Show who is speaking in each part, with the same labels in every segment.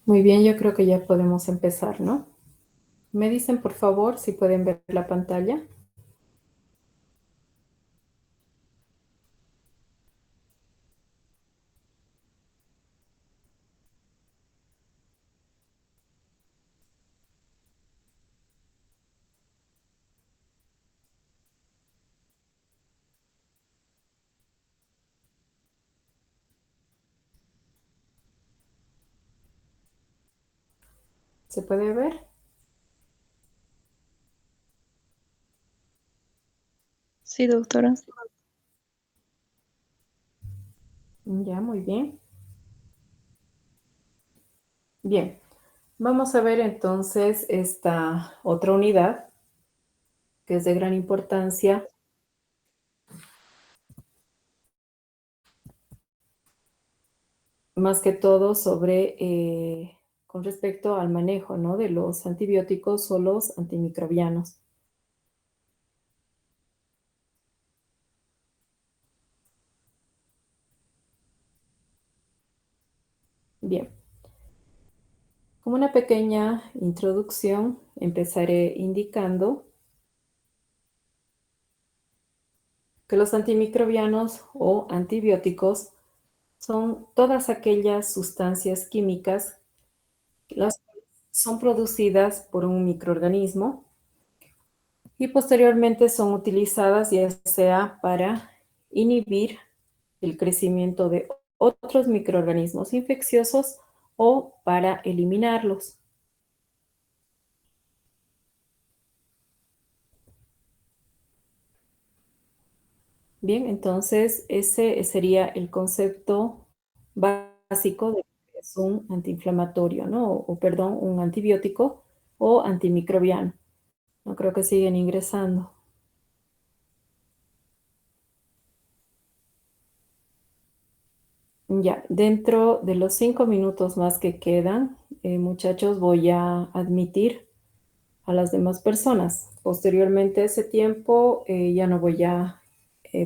Speaker 1: Muy bien, yo creo que ya podemos empezar, ¿no? Me dicen, por favor, si pueden ver la pantalla. ¿Se puede ver?
Speaker 2: Sí, doctora.
Speaker 1: Ya, muy bien. Bien, vamos a ver entonces esta otra unidad que es de gran importancia, más que todo sobre, con respecto al manejo, ¿no? De los antibióticos o los antimicrobianos. Bien, como una pequeña introducción, empezaré indicando que los antimicrobianos o antibióticos son todas aquellas sustancias químicas las cuales son producidas por un microorganismo y posteriormente son utilizadas ya sea para inhibir el crecimiento de otros microorganismos infecciosos o para eliminarlos. Bien, entonces ese sería el concepto básico de lo que es un antiinflamatorio, ¿no? O perdón, un antibiótico o antimicrobiano. No creo que siguen ingresando. Ya, dentro de los 5 minutos más que quedan, muchachos, voy a admitir a las demás personas. Posteriormente a ese tiempo, ya no voy a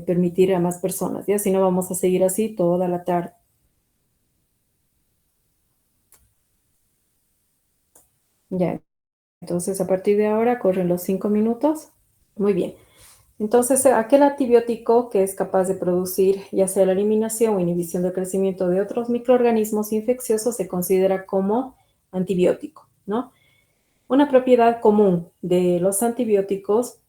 Speaker 1: permitir a más personas, ya si no vamos a seguir así toda la tarde. Ya, entonces a partir de ahora corren los 5 minutos. Muy bien. Entonces, aquel antibiótico que es capaz de producir ya sea la eliminación o inhibición del crecimiento de otros microorganismos infecciosos se considera como antibiótico, ¿no? Una propiedad común de los antibióticos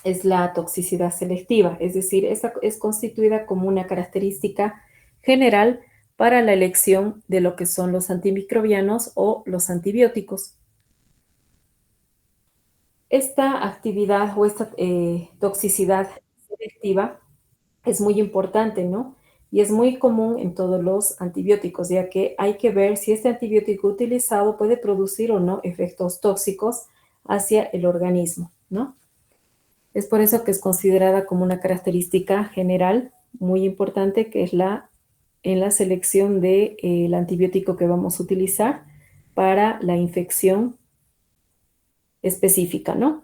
Speaker 1: es la toxicidad selectiva, es decir, esta es constituida como una característica general para la elección de lo que son los antimicrobianos o los antibióticos. Esta actividad o esta toxicidad selectiva es muy importante, ¿no? Y es muy común en todos los antibióticos, ya que hay que ver si este antibiótico utilizado puede producir o no efectos tóxicos hacia el organismo, ¿no? Es por eso que es considerada como una característica general muy importante, que es en la selección del antibiótico que vamos a utilizar para la infección específica, ¿no?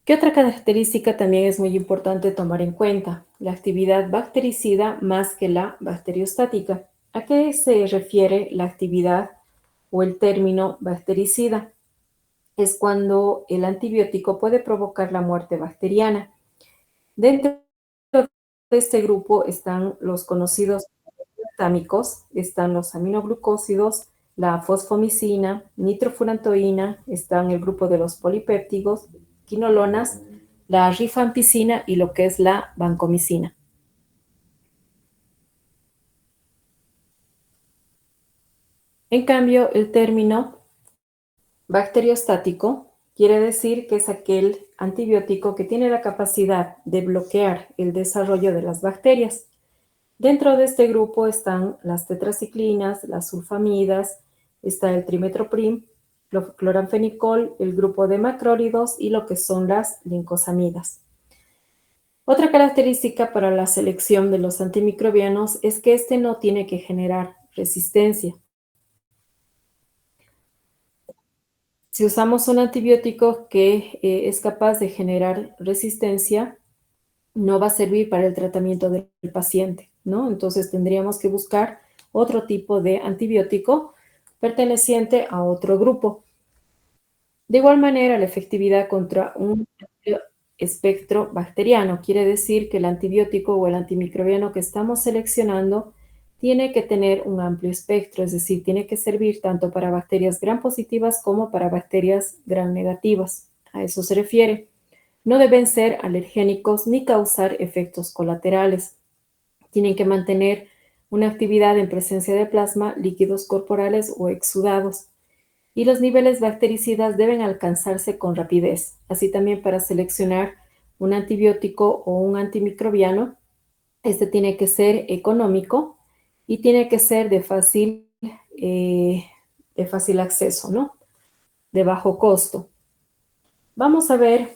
Speaker 1: ¿Qué otra característica también es muy importante tomar en cuenta? La actividad bactericida más que la bacteriostática. ¿A qué se refiere la actividad o el término bactericida? Es cuando el antibiótico puede provocar la muerte bacteriana. Dentro de este grupo están los conocidos támicos, están los aminoglucósidos, la fosfomicina, nitrofurantoína, están el grupo de los polipéptidos, quinolonas, la rifampicina y lo que es la vancomicina. En cambio, el término bacteriostático quiere decir que es aquel antibiótico que tiene la capacidad de bloquear el desarrollo de las bacterias. Dentro de este grupo están las tetraciclinas, las sulfamidas, está el trimetoprim, cloranfenicol, el grupo de macrólidos y lo que son las lincosamidas. Otra característica para la selección de los antimicrobianos es que este no tiene que generar resistencia. Si usamos un antibiótico que es capaz de generar resistencia, no va a servir para el tratamiento del paciente, ¿no? Entonces tendríamos que buscar otro tipo de antibiótico perteneciente a otro grupo. De igual manera, la efectividad contra un amplio espectro bacteriano quiere decir que el antibiótico o el antimicrobiano que estamos seleccionando tiene que tener un amplio espectro, es decir, tiene que servir tanto para bacterias gram positivas como para bacterias gram negativas. A eso se refiere. No deben ser alergénicos ni causar efectos colaterales. Tienen que mantener una actividad en presencia de plasma, líquidos corporales o exudados. Y los niveles bactericidas deben alcanzarse con rapidez. Así también para seleccionar un antibiótico o un antimicrobiano, este tiene que ser económico y tiene que ser eh, de fácil acceso, ¿no? De bajo costo. Vamos a ver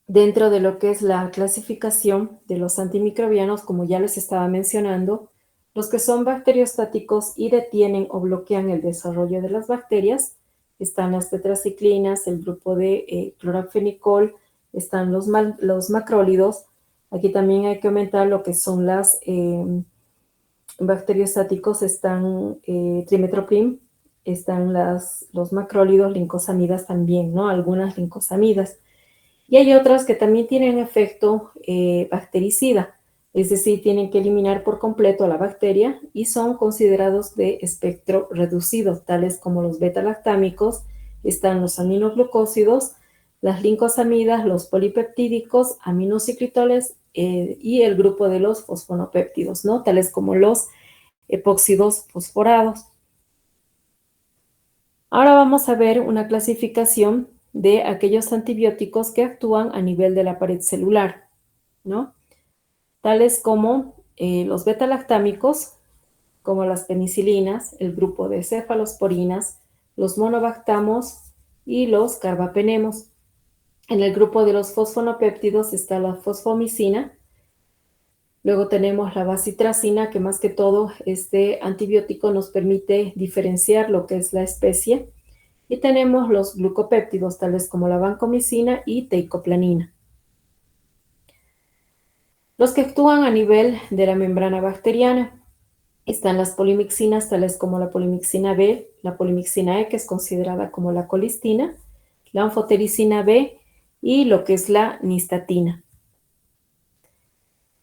Speaker 1: dentro de lo que es la clasificación de los antimicrobianos, como ya les estaba mencionando, los que son bacteriostáticos y detienen o bloquean el desarrollo de las bacterias, están las tetraciclinas, el grupo de cloramfenicol, están los macrólidos. Aquí también hay que aumentar lo que son las bacteriostáticos, están trimetoprim, están los macrólidos, lincosamidas también, ¿no? Algunas lincosamidas. Y hay otras que también tienen efecto bactericida, es decir, tienen que eliminar por completo a la bacteria y son considerados de espectro reducido, tales como los beta-lactámicos, están los aminoglucósidos, las lincosamidas, los polipeptídicos, aminociclitoles y el grupo de los fosfonopéptidos, ¿no? Tales como los epóxidos fosforados. Ahora vamos a ver una clasificación de aquellos antibióticos que actúan a nivel de la pared celular, ¿no? Tales como los beta-lactámicos, como las penicilinas, el grupo de cefalosporinas, los monobactamos y los carbapenemos. En el grupo de los fosfonopéptidos está la fosfomicina. Luego tenemos la bacitracina, que más que todo este antibiótico nos permite diferenciar lo que es la especie. Y tenemos los glucopéptidos, tales como la vancomicina y teicoplanina. Los que actúan a nivel de la membrana bacteriana están las polimixinas, tales como la polimixina B, la polimixina E, que es considerada como la colistina, la anfotericina B y lo que es la nistatina.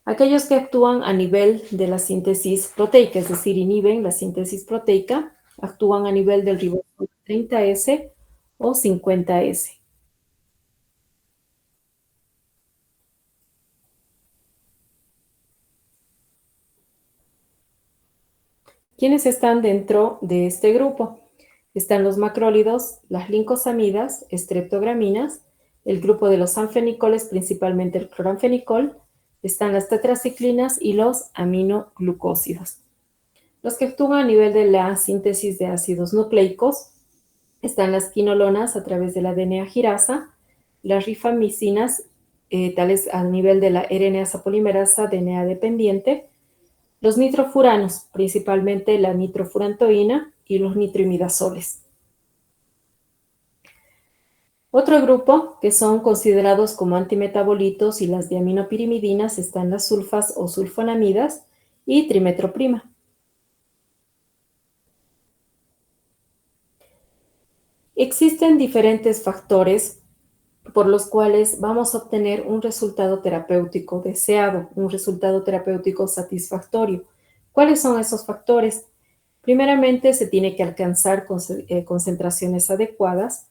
Speaker 1: Aquellos que actúan a nivel de la síntesis proteica, es decir, inhiben la síntesis proteica, actúan a nivel del ribosoma 30S o 50S. ¿Quiénes están dentro de este grupo? Están los macrólidos, las lincosamidas, streptograminas, el grupo de los anfenicoles, principalmente el cloranfenicol, están las tetraciclinas y los aminoglucósidos. Los que actúan a nivel de la síntesis de ácidos nucleicos están las quinolonas a través de la DNA girasa, las rifamicinas, tales a nivel de la RNasa polimerasa DNA dependiente, los nitrofuranos, principalmente la nitrofurantoína y los nitroimidazoles. Otro grupo que son considerados como antimetabolitos y las diaminopirimidinas están las sulfas o sulfonamidas y trimetroprima. Existen diferentes factores por los cuales vamos a obtener un resultado terapéutico deseado, un resultado terapéutico satisfactorio. ¿Cuáles son esos factores? Primeramente, se tiene que alcanzar concentraciones adecuadas.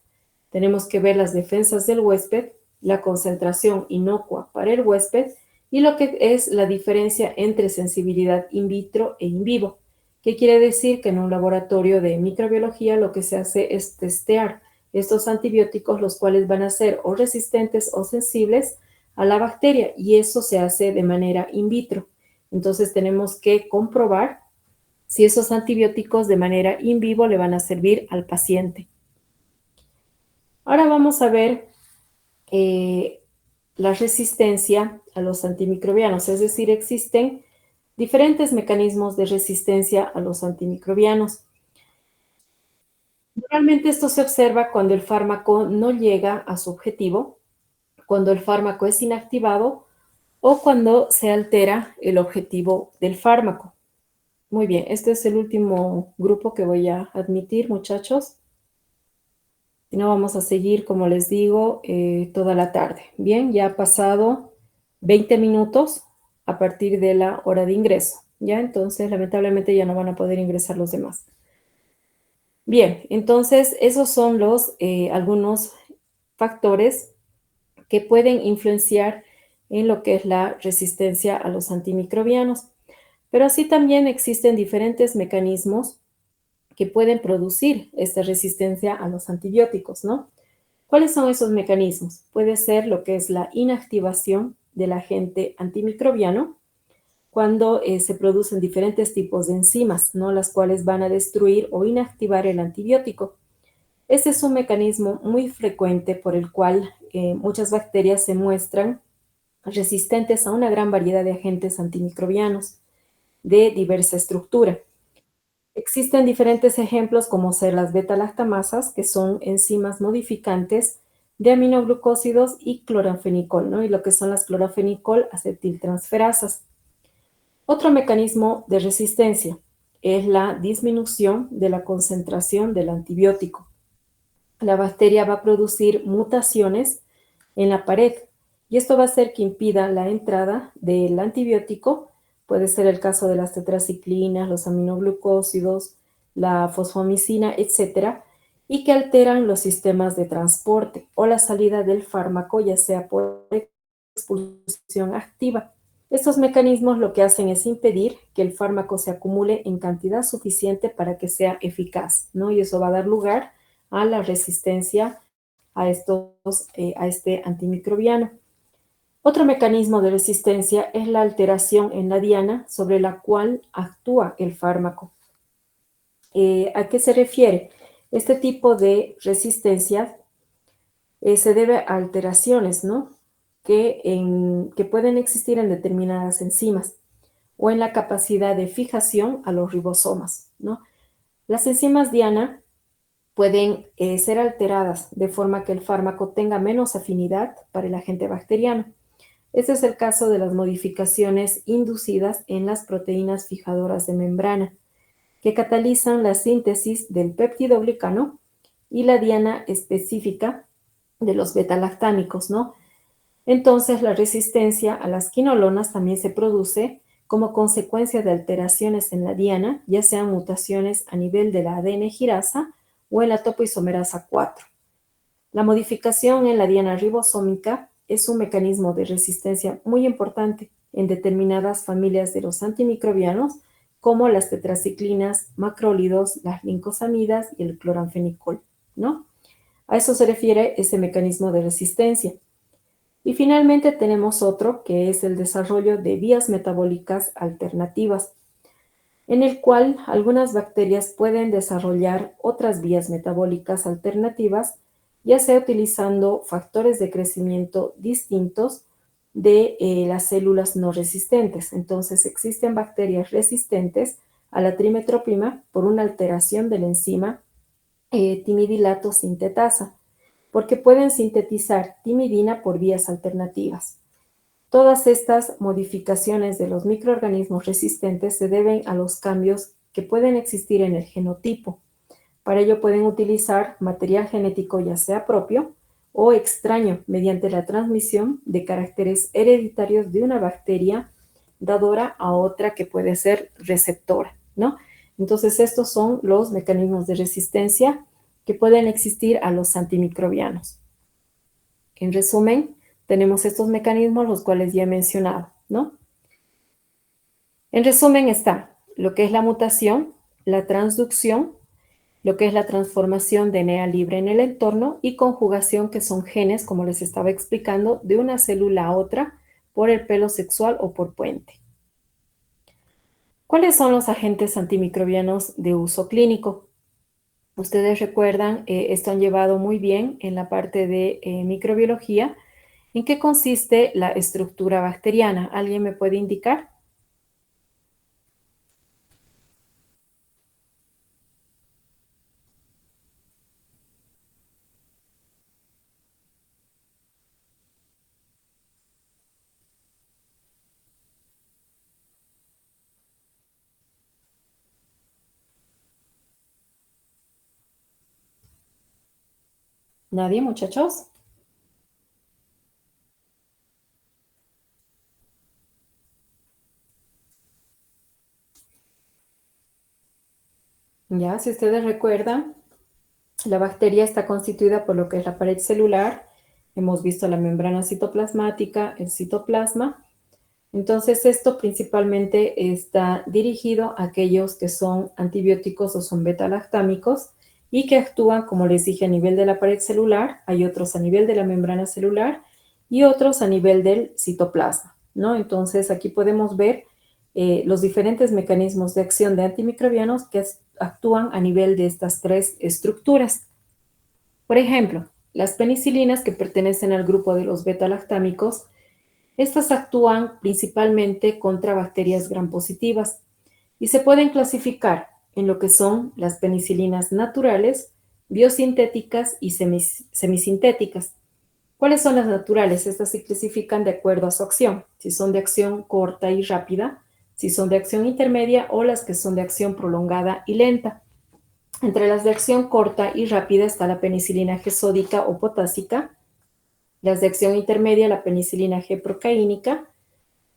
Speaker 1: Tenemos que ver las defensas del huésped, la concentración inocua para el huésped y lo que es la diferencia entre sensibilidad in vitro e in vivo. ¿Qué quiere decir? Que en un laboratorio de microbiología lo que se hace es testear estos antibióticos, los cuales van a ser o resistentes o sensibles a la bacteria, y eso se hace de manera in vitro. Entonces tenemos que comprobar si esos antibióticos de manera in vivo le van a servir al paciente. Ahora vamos a ver la resistencia a los antimicrobianos, es decir, existen diferentes mecanismos de resistencia a los antimicrobianos. Normalmente esto se observa cuando el fármaco no llega a su objetivo, cuando el fármaco es inactivado o cuando se altera el objetivo del fármaco. Muy bien, este es el último grupo que voy a admitir, muchachos. Si no, vamos a seguir, como les digo, toda la tarde. Bien, ya ha pasado 20 minutos a partir de la hora de ingreso. Ya, entonces, lamentablemente ya no van a poder ingresar los demás. Bien, entonces, esos son los algunos factores que pueden influenciar en lo que es la resistencia a los antimicrobianos. Pero así también existen diferentes mecanismos que pueden producir esta resistencia a los antibióticos, ¿no? ¿Cuáles son esos mecanismos? Puede ser lo que es la inactivación del agente antimicrobiano cuando se producen diferentes tipos de enzimas, ¿no? Las cuales van a destruir o inactivar el antibiótico. Este es un mecanismo muy frecuente por el cual muchas bacterias se muestran resistentes a una gran variedad de agentes antimicrobianos de diversa estructura. Existen diferentes ejemplos como ser las beta-lactamasas, que son enzimas modificantes de aminoglucósidos y cloranfenicol, ¿no? Y lo que son las cloranfenicol acetiltransferasas. Otro mecanismo de resistencia es la disminución de la concentración del antibiótico. La bacteria va a producir mutaciones en la pared y esto va a hacer que impida la entrada del antibiótico. Puede ser el caso de las tetraciclinas, los aminoglucósidos, la fosfomicina, etcétera, y que alteran los sistemas de transporte o la salida del fármaco, ya sea por expulsión activa. Estos mecanismos lo que hacen es impedir que el fármaco se acumule en cantidad suficiente para que sea eficaz, ¿no? Y eso va a dar lugar a la resistencia a este antimicrobiano. Otro mecanismo de resistencia es la alteración en la diana sobre la cual actúa el fármaco. ¿A qué se refiere? Este tipo de resistencia se debe a alteraciones, ¿no? Que pueden existir en determinadas enzimas o en la capacidad de fijación a los ribosomas, ¿no? Las enzimas diana pueden ser alteradas de forma que el fármaco tenga menos afinidad para el agente bacteriano. Este es el caso de las modificaciones inducidas en las proteínas fijadoras de membrana, que catalizan la síntesis del peptidoglicano y la diana específica de los beta-lactámicos, ¿no? Entonces, la resistencia a las quinolonas también se produce como consecuencia de alteraciones en la diana, ya sean mutaciones a nivel de la ADN girasa o en la topoisomerasa 4. La modificación en la diana ribosómica es un mecanismo de resistencia muy importante en determinadas familias de los antimicrobianos, como las tetraciclinas, macrólidos, las lincosamidas y el cloranfenicol, ¿no? A eso se refiere ese mecanismo de resistencia. Y finalmente tenemos otro que es el desarrollo de vías metabólicas alternativas, en el cual algunas bacterias pueden desarrollar otras vías metabólicas alternativas, ya sea utilizando factores de crecimiento distintos de las células no resistentes. Entonces existen bacterias resistentes a la trimetoprim por una alteración de la enzima timidilato sintetasa, porque pueden sintetizar timidina por vías alternativas. Todas estas modificaciones de los microorganismos resistentes se deben a los cambios que pueden existir en el genotipo. Para ello pueden utilizar material genético ya sea propio o extraño mediante la transmisión de caracteres hereditarios de una bacteria dadora a otra que puede ser receptora, ¿no? Entonces estos son los mecanismos de resistencia que pueden existir a los antimicrobianos. En resumen, tenemos estos mecanismos, los cuales ya he mencionado, ¿no? En resumen está lo que es la mutación, la transducción, lo que es la transformación de DNA libre en el entorno y conjugación, que son genes, como les estaba explicando, de una célula a otra por el pelo sexual o por puente. ¿Cuáles son los agentes antimicrobianos de uso clínico? Ustedes recuerdan, esto han llevado muy bien en la parte de microbiología. ¿En qué consiste la estructura bacteriana? ¿Alguien me puede indicar? ¿Nadie, muchachos? Ya, si ustedes recuerdan, la bacteria está constituida por lo que es la pared celular. Hemos visto la membrana citoplasmática, el citoplasma. Entonces, esto principalmente está dirigido a aquellos que son antibióticos o son beta-lactámicos y que actúan, como les dije, a nivel de la pared celular. Hay otros a nivel de la membrana celular y otros a nivel del citoplasma, ¿no? Entonces, aquí podemos ver los diferentes mecanismos de acción de antimicrobianos que actúan a nivel de estas tres estructuras. Por ejemplo, las penicilinas que pertenecen al grupo de los beta-lactámicos, estas actúan principalmente contra bacterias gram positivas y se pueden clasificar en lo que son las penicilinas naturales, biosintéticas y semisintéticas. ¿Cuáles son las naturales? Estas se clasifican de acuerdo a su acción, si son de acción corta y rápida, si son de acción intermedia o las que son de acción prolongada y lenta. Entre las de acción corta y rápida está la penicilina G sódica o potásica, las de acción intermedia la penicilina G procaínica,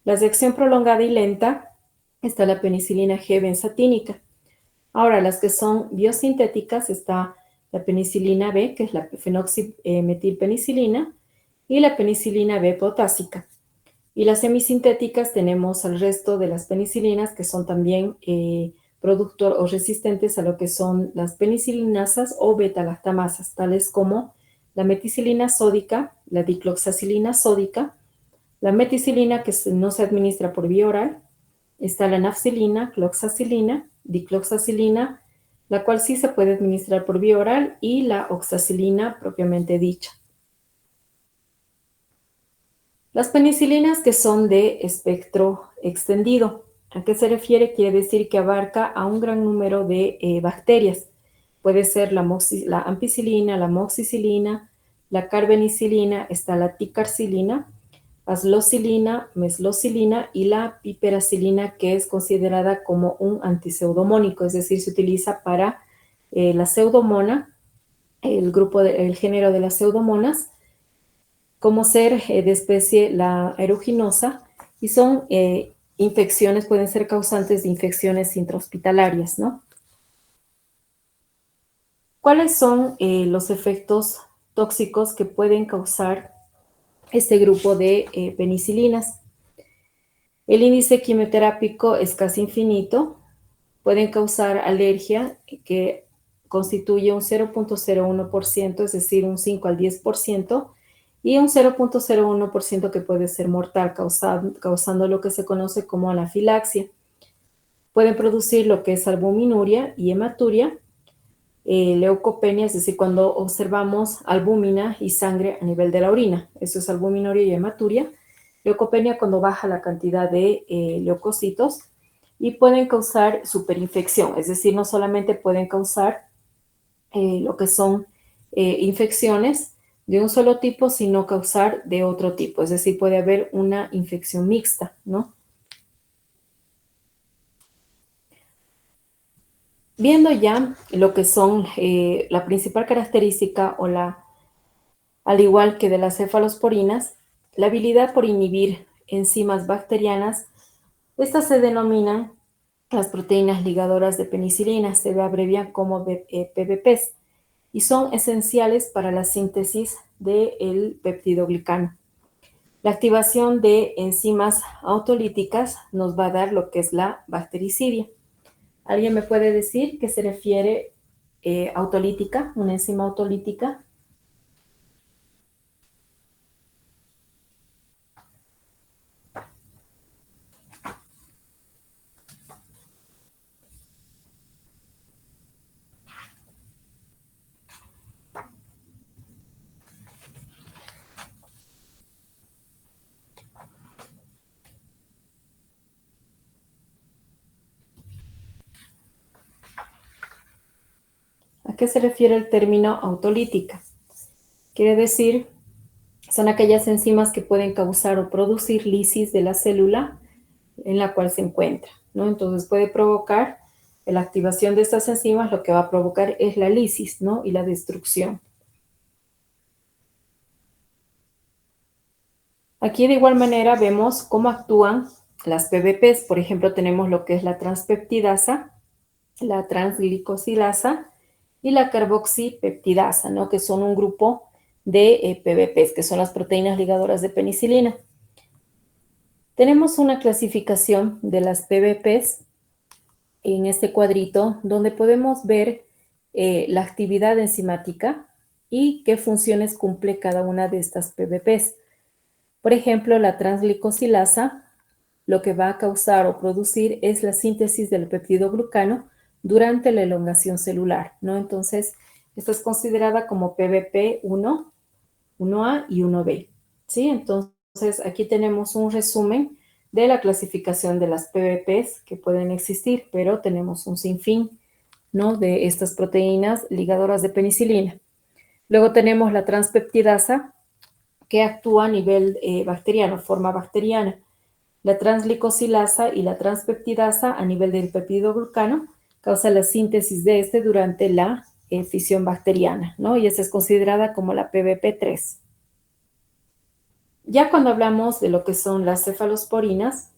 Speaker 1: las de acción prolongada y lenta está la penicilina G benzatínica. Ahora, las que son biosintéticas está la penicilina B, que es la fenoximetilpenicilina, y la penicilina B potásica. Y las semisintéticas tenemos al resto de las penicilinas que son también productor o resistentes a lo que son las penicilinasas o beta-lactamasas, tales como la meticilina sódica, la dicloxacilina sódica, la meticilina que no se administra por vía oral, está la nafcilina, cloxacilina, dicloxacilina, la cual sí se puede administrar por vía oral, y la oxacilina propiamente dicha. Las penicilinas que son de espectro extendido, ¿a qué se refiere? Quiere decir que abarca a un gran número de bacterias. Puede ser la ampicilina, la moxicilina, la carbenicilina, está la ticarcilina, aslocilina, meslocilina y la piperacilina, que es considerada como un antiseudomónico, es decir, se utiliza para la pseudomona, el género de las pseudomonas, como ser de especie la aeruginosa, y son infecciones, pueden ser causantes de infecciones intrahospitalarias, ¿no? ¿Cuáles son los efectos tóxicos que pueden causar este grupo de penicilinas? El índice quimioterápico es casi infinito. Pueden causar alergia, que constituye un 0.01%, es decir, un 5 al 10%, y un 0.01% que puede ser mortal, causando lo que se conoce como anafilaxia. Pueden producir lo que es albuminuria y hematuria, leucopenia, es decir, cuando observamos albúmina y sangre a nivel de la orina. Eso es albuminuria y hematuria. Leucopenia cuando baja la cantidad de leucocitos, y pueden causar superinfección, es decir, no solamente pueden causar lo que son infecciones de un solo tipo, sino causar de otro tipo, es decir, puede haber una infección mixta, ¿no? Viendo ya lo que son la principal característica al igual que de las cefalosporinas, la habilidad por inhibir enzimas bacterianas, estas se denominan las proteínas ligadoras de penicilina, se abrevian como PBPs, y son esenciales para la síntesis del peptidoglicano. La activación de enzimas autolíticas nos va a dar lo que es la bactericidia. ¿Alguien me puede decir qué se refiere autolítica, una enzima autolítica? ¿A qué se refiere el término autolítica? Quiere decir, son aquellas enzimas que pueden causar o producir lisis de la célula en la cual se encuentra, ¿no? Entonces puede provocar la activación de estas enzimas, lo que va a provocar es la lisis, ¿no? Y la destrucción. Aquí de igual manera vemos cómo actúan las PBPs. Por ejemplo, tenemos lo que es la transpeptidasa, la transglicosilasa y la carboxipeptidasa, ¿no? Que son un grupo de PBPs, que son las proteínas ligadoras de penicilina. Tenemos una clasificación de las PBPs en este cuadrito donde podemos ver la actividad enzimática y qué funciones cumple cada una de estas PBPs. Por ejemplo, la transglicosilasa lo que va a causar o producir es la síntesis del peptidoglucano durante la elongación celular, ¿no? Entonces, esta es considerada como PBP 1, 1A y 1B, ¿sí? Entonces, aquí tenemos un resumen de la clasificación de las PBPs que pueden existir, pero tenemos un sinfín, ¿no? De estas proteínas ligadoras de penicilina. Luego tenemos la transpeptidasa, que actúa a nivel bacteriano, forma bacteriana. La transglicosilasa y la transpeptidasa a nivel del peptidoglucano causa la síntesis de este durante la fisión bacteriana, ¿no? Y esta es considerada como la PBP3. Ya cuando hablamos de lo que son las cefalosporinas,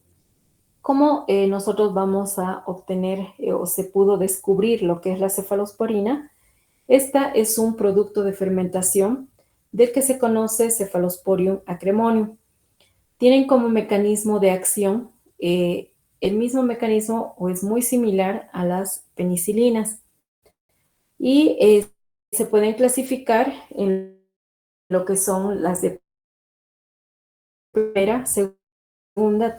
Speaker 1: ¿cómo nosotros vamos a obtener o se pudo descubrir lo que es la cefalosporina? Esta es un producto de fermentación del que se conoce Cephalosporium acremonium. Tienen como mecanismo de acción el mismo mecanismo o es muy similar a las penicilinas y se pueden clasificar en lo que son las de primera, segunda,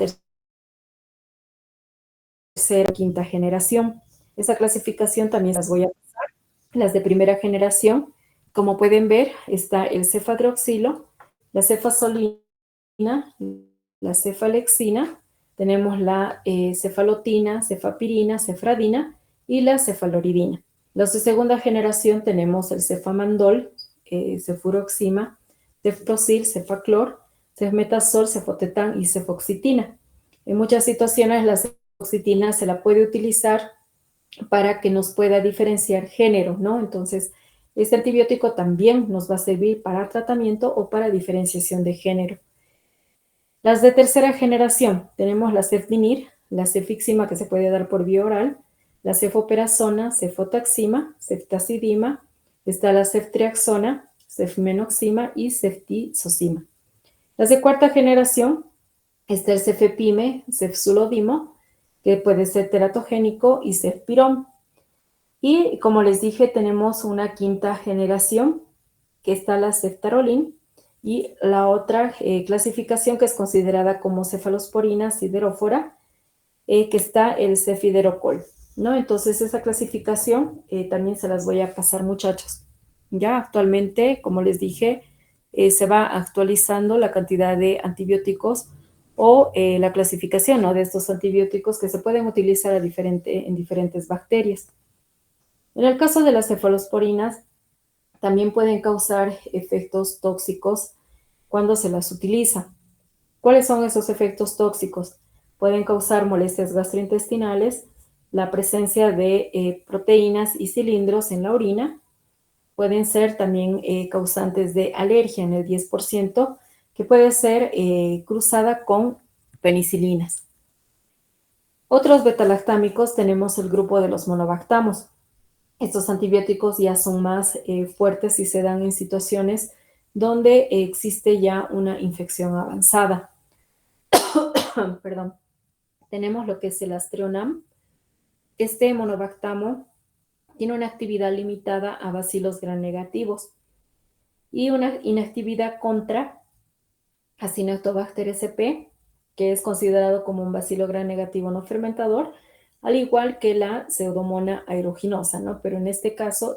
Speaker 1: tercera, quinta generación. Esa clasificación también las voy a pasar. Las de primera generación, como pueden ver, está el cefadroxilo, la cefasolina, la cefalexina, tenemos la cefalotina, cefapirina, cefradina y la cefaloridina. Los de segunda generación tenemos el cefamandol, cefuroxima, ceftosil, cefaclor, cefmetazol, cefotetán y cefoxitina. En muchas situaciones la cefoxitina se la puede utilizar para que nos pueda diferenciar género, ¿no? Entonces, este antibiótico también nos va a servir para tratamiento o para diferenciación de género. Las de tercera generación, tenemos la cefdinir, la cefixima que se puede dar por vía oral, la cefoperazona, cefotaxima, ceftazidima, está la ceftriaxona, cefmenoxima y ceftizocima. Las de cuarta generación, está el cefepime, cefsulodimo, que puede ser teratogénico, y cefpirón. Y como les dije, tenemos una quinta generación, que está la ceftarolin, y la otra clasificación que es considerada como cefalosporina siderófora, que está el cefiderocol, ¿no? Entonces esa clasificación también se las voy a pasar, muchachos. Ya actualmente, como les dije, se va actualizando la cantidad de antibióticos o la clasificación, ¿no?, de estos antibióticos que se pueden utilizar en diferentes bacterias. En el caso de las cefalosporinas, también pueden causar efectos tóxicos cuando se las utiliza. ¿Cuáles son esos efectos tóxicos? Pueden causar molestias gastrointestinales, la presencia de proteínas y cilindros en la orina, pueden ser también causantes de alergia en el 10%, que puede ser cruzada con penicilinas. Otros betalactámicos tenemos el grupo de los monobactamos. Estos antibióticos ya son más fuertes y se dan en situaciones donde existe ya una infección avanzada. Perdón. Tenemos lo que es el Astreonam. Este monobactamo tiene una actividad limitada a bacilos gram negativos y una inactividad contra Acinetobacter sp, que es considerado como un bacilo gram negativo no fermentador, al igual que la Pseudomonas aeruginosa, ¿no? Pero en este caso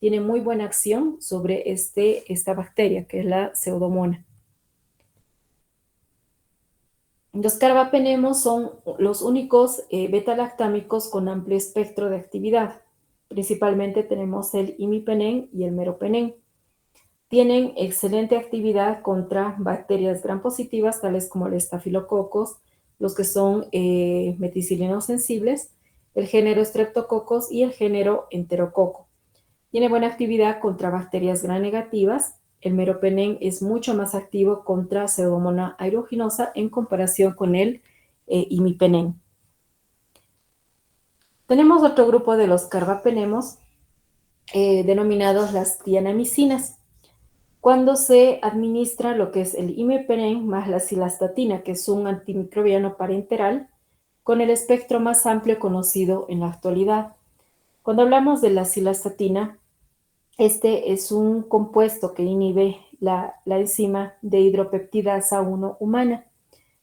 Speaker 1: tiene muy buena acción sobre esta bacteria, que es la Pseudomonas. Los carbapenemos son los únicos beta-lactámicos con amplio espectro de actividad. Principalmente tenemos el imipenem y el meropenem. Tienen excelente actividad contra bacterias gram positivas, tales como el estafilococos, los que son meticilinos sensibles, el género Streptococcus y el género Enterococo. Tiene buena actividad contra bacterias gram negativas, el meropenem es mucho más activo contra Pseudomonas aeruginosa en comparación con el imipenem. Tenemos otro grupo de los carbapenemos denominados las tianamicinas. Cuando se administra lo que es el imipenem más la cilastatina, que es un antimicrobiano parenteral, con el espectro más amplio conocido en la actualidad. Cuando hablamos de la cilastatina, este es un compuesto que inhibe la enzima de hidropeptidasa 1 humana.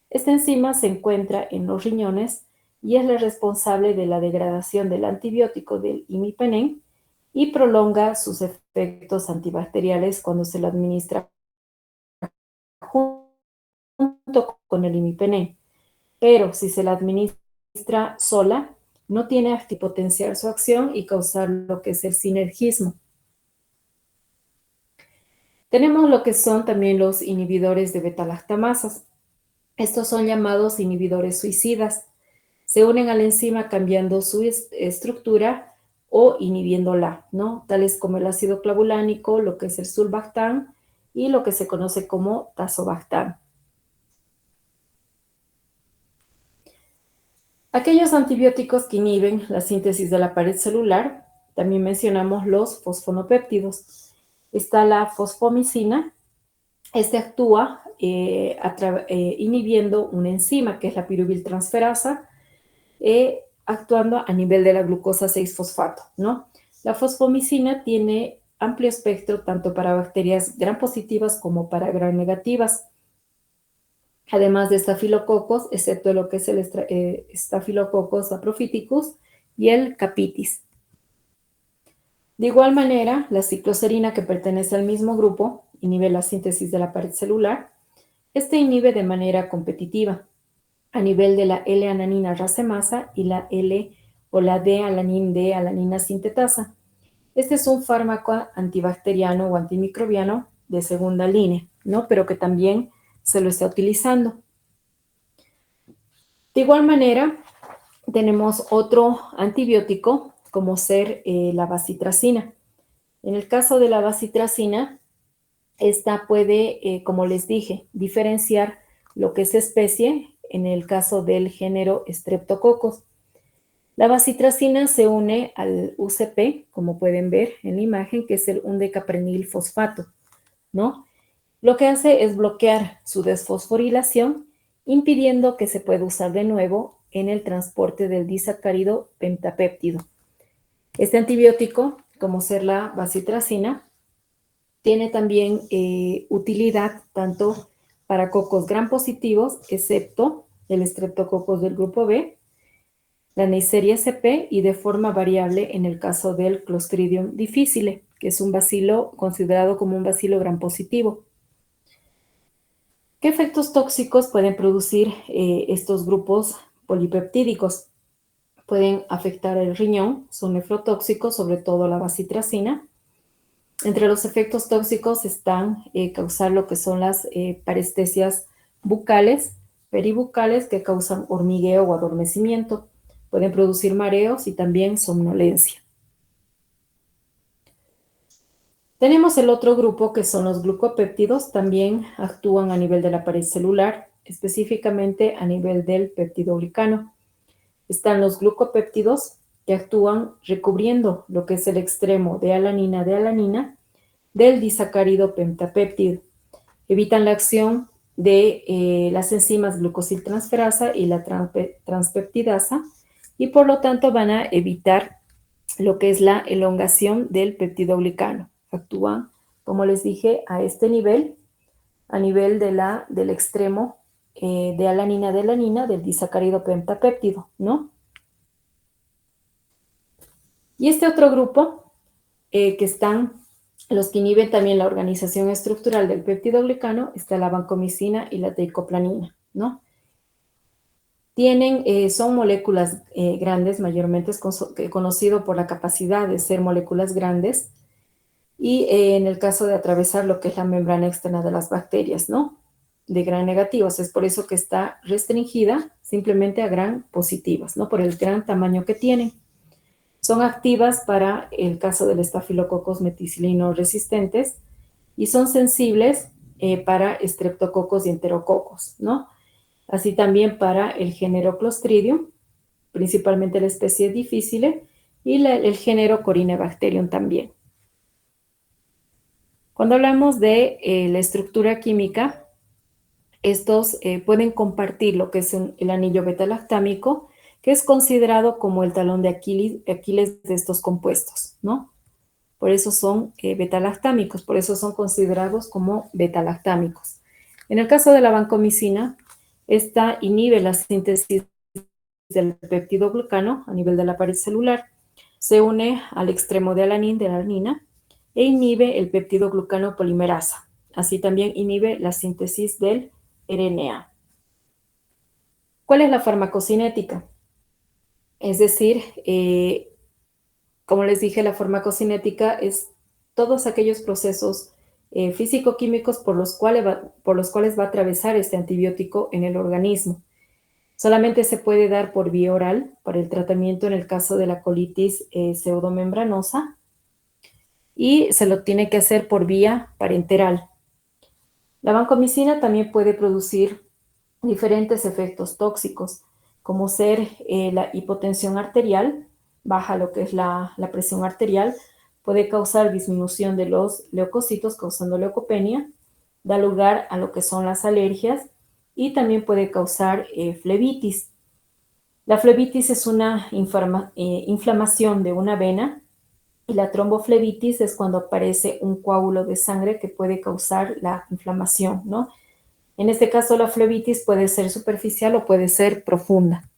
Speaker 1: Esta enzima se encuentra en los riñones y es la responsable de la degradación del antibiótico del imipenem y prolonga sus efectos antibacteriales cuando se lo administra junto con el imipenem. Pero si se la administra sola, no tiene actipotenciar su acción y causar lo que es el sinergismo. Tenemos lo que son también los inhibidores de beta-lactamasas. Estos son llamados inhibidores suicidas. Se unen a la enzima cambiando su estructura o inhibiéndola, ¿no? Tales como el ácido clavulánico, lo que es el sulbactam y lo que se conoce como tazobactam. Aquellos antibióticos que inhiben la síntesis de la pared celular, también mencionamos los fosfonopéptidos. Está la fosfomicina. Este actúa inhibiendo una enzima que es la piruviltransferasa, actuando a nivel de la glucosa 6-fosfato, ¿no? La fosfomicina tiene amplio espectro tanto para bacterias gram positivas como para gram negativas, además de estafilococos, excepto lo que es el Staphylococcus saprophyticus y el capitis. De igual manera, la cicloserina, que pertenece al mismo grupo, inhibe la síntesis de la pared celular. Este inhibe de manera competitiva a nivel de la L-ananina racemasa y la L o la D-alanina sintetasa. Este es un fármaco antibacteriano o antimicrobiano de segunda línea, ¿no? Pero que también se lo está utilizando. De igual manera, tenemos otro antibiótico como ser la bacitracina. En el caso de la bacitracina, esta puede, como les dije, diferenciar lo que es especie en el caso del género Streptococcus. La bacitracina se une al UCP, como pueden ver en la imagen, que es el undecaprenil fosfato, ¿no? Lo que hace es bloquear su desfosforilación, impidiendo que se pueda usar de nuevo en el transporte del disacárido pentapéptido. Este antibiótico, como ser la bacitracina, tiene también utilidad tanto para cocos gram positivos, excepto el Streptococcus del grupo B, la Neisseria sp y de forma variable en el caso del Clostridium difficile, que es un bacilo considerado como un bacilo gram positivo. ¿Qué efectos tóxicos pueden producir estos grupos polipeptídicos? Pueden afectar el riñón, son nefrotóxicos, sobre todo la bacitracina. Entre los efectos tóxicos están causar lo que son las parestesias bucales, peribucales, que causan hormigueo o adormecimiento. Pueden producir mareos y también somnolencia. Tenemos el otro grupo que son los glucopéptidos, también actúan a nivel de la pared celular, específicamente a nivel del peptidoglicano. Están los glucopéptidos que actúan recubriendo lo que es el extremo de alanina del disacárido pentapéptido. Evitan la acción de las enzimas glucosiltransferasa y la transpeptidasa y por lo tanto van a evitar lo que es la elongación del peptidoglicano. Actúan, como les dije, a este nivel, a nivel del extremo de alanina del disacárido pentapéptido, ¿no? Y este otro grupo, que están los que inhiben también la organización estructural del peptidoglicano, está la vancomicina y la teicoplanina, ¿no? Son moléculas grandes, mayormente es conocido por la capacidad de ser moléculas grandes, y en el caso de atravesar lo que es la membrana externa de las bacterias, ¿no? De gram negativos, es por eso que está restringida simplemente a gram positivas, ¿no? Por el gran tamaño que tienen. Son activas para el caso del Staphylococcus meticilino resistentes y son sensibles para estreptococos y enterococos, ¿no? Así también para el género Clostridium, principalmente la especie Difficile, y el género Corynebacterium también. Cuando hablamos de la estructura química, estos pueden compartir lo que es el anillo beta-lactámico, que es considerado como el talón de Aquiles de estos compuestos, ¿no? Por eso son beta-lactámicos, por eso son considerados como beta-lactámicos. En el caso de la vancomicina, esta inhibe la síntesis del peptidoglucano a nivel de la pared celular, se une al extremo de de la alanina, e inhibe el peptidoglucano polimerasa. Así también inhibe la síntesis del RNA. ¿Cuál es la farmacocinética? Es decir, como les dije, la farmacocinética es todos aquellos procesos físico-químicos por los cuales va a atravesar este antibiótico en el organismo. Solamente se puede dar por vía oral para el tratamiento en el caso de la colitis pseudomembranosa y se lo tiene que hacer por vía parenteral. La vancomicina también puede producir diferentes efectos tóxicos, como ser la hipotensión arterial, baja lo que es la presión arterial, puede causar disminución de los leucocitos causando leucopenia, da lugar a lo que son las alergias y también puede causar flebitis. La flebitis es una inflamación de una vena y la tromboflebitis es cuando aparece un coágulo de sangre que puede causar la inflamación, ¿no? En este caso, la flebitis puede ser superficial o puede ser profunda.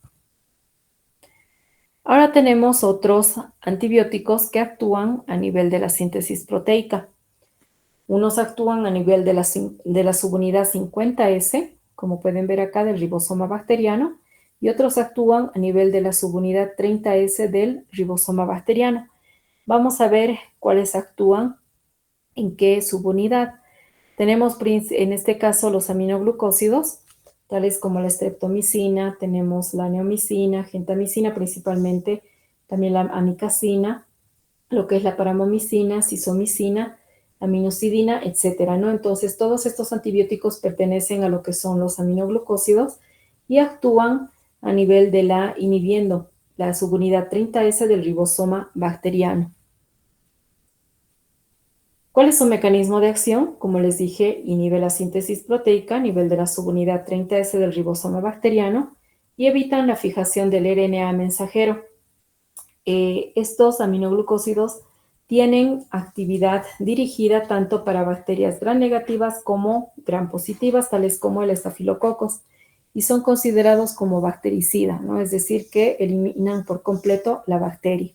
Speaker 1: Ahora tenemos otros antibióticos que actúan a nivel de la síntesis proteica. Unos actúan a nivel de la subunidad 50S, como pueden ver acá, del ribosoma bacteriano, y otros actúan a nivel de la subunidad 30S del ribosoma bacteriano. Vamos a ver cuáles actúan en qué subunidad. Tenemos en este caso los aminoglucósidos, tales como la streptomicina, tenemos la neomicina, gentamicina principalmente, también la amikacina, lo que es la paramomicina, cisomicina, aminocidina, etcétera, ¿no? Entonces, todos estos antibióticos pertenecen a lo que son los aminoglucósidos y actúan a nivel de inhibiendo la subunidad 30S del ribosoma bacteriano. ¿Cuál es su mecanismo de acción? Como les dije, inhibe la síntesis proteica a nivel de la subunidad 30S del ribosoma bacteriano y evitan la fijación del RNA mensajero. Estos aminoglucósidos tienen actividad dirigida tanto para bacterias gram negativas como gram positivas, tales como el estafilococos, y son considerados como bactericida, ¿no? Es decir, que eliminan por completo la bacteria.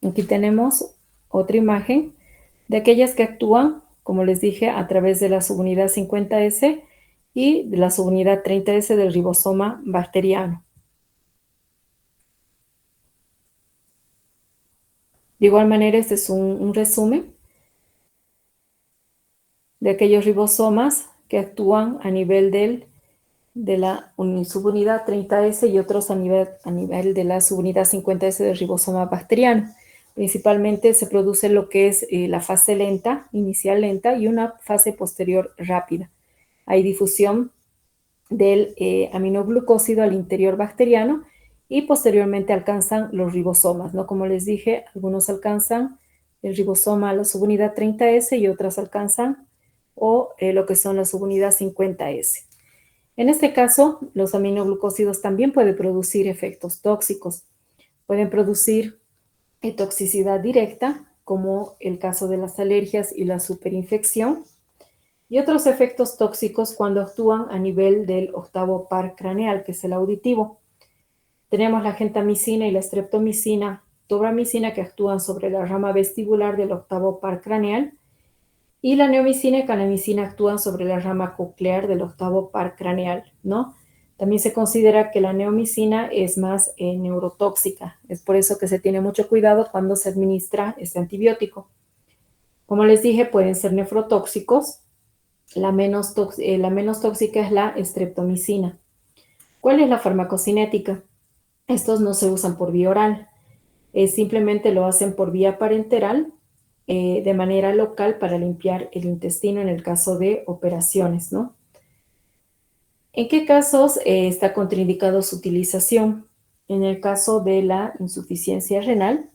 Speaker 1: Aquí tenemos otra imagen de aquellas que actúan, como les dije, a través de la subunidad 50S y de la subunidad 30S del ribosoma bacteriano. De igual manera, este es un resumen de aquellos ribosomas que actúan a nivel de la subunidad 30S y otros a nivel de la subunidad 50S del ribosoma bacteriano. Principalmente se produce lo que es la fase lenta, inicial lenta, y una fase posterior rápida. Hay difusión del aminoglucósido al interior bacteriano y posteriormente alcanzan los ribosomas, ¿no? Como les dije, algunos alcanzan el ribosoma a la subunidad 30S y otras alcanzan lo que son la subunidad 50S. En este caso, los aminoglucósidos también pueden producir efectos tóxicos. Pueden producir toxicidad directa, como el caso de las alergias y la superinfección, y otros efectos tóxicos cuando actúan a nivel del octavo par craneal, que es el auditivo. Tenemos la gentamicina y la streptomicina, tobramicina, que actúan sobre la rama vestibular del octavo par craneal, y la neomicina y canamicina actúan sobre la rama coclear del octavo par craneal, ¿no? También se considera que la neomicina es más neurotóxica. Es por eso que se tiene mucho cuidado cuando se administra este antibiótico. Como les dije, pueden ser nefrotóxicos. La menos tóxica es la streptomicina. ¿Cuál es la farmacocinética? Estos no se usan por vía oral. Simplemente lo hacen por vía parenteral de manera local para limpiar el intestino en el caso de operaciones, ¿no? ¿En qué casos está contraindicado su utilización? En el caso de la insuficiencia renal,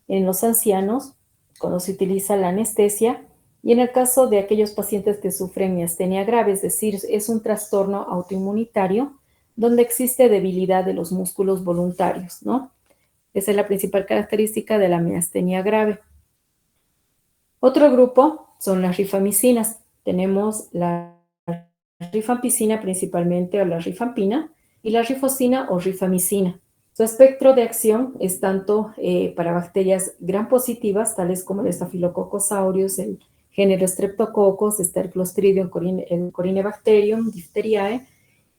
Speaker 1: en los ancianos, cuando se utiliza la anestesia, y en el caso de aquellos pacientes que sufren miastenia grave, es decir, es un trastorno autoinmunitario donde existe debilidad de los músculos voluntarios, ¿no? Esa es la principal característica de la miastenia grave. Otro grupo son las rifamicinas. Tenemos la rifampicina principalmente o la rifampina y la rifocina o rifamicina. Su espectro de acción es tanto para bacterias gram positivas, tales como el Staphylococcus aureus, el género Streptococcus, está el Clostridium, el Corynebacterium, Diphtheriae,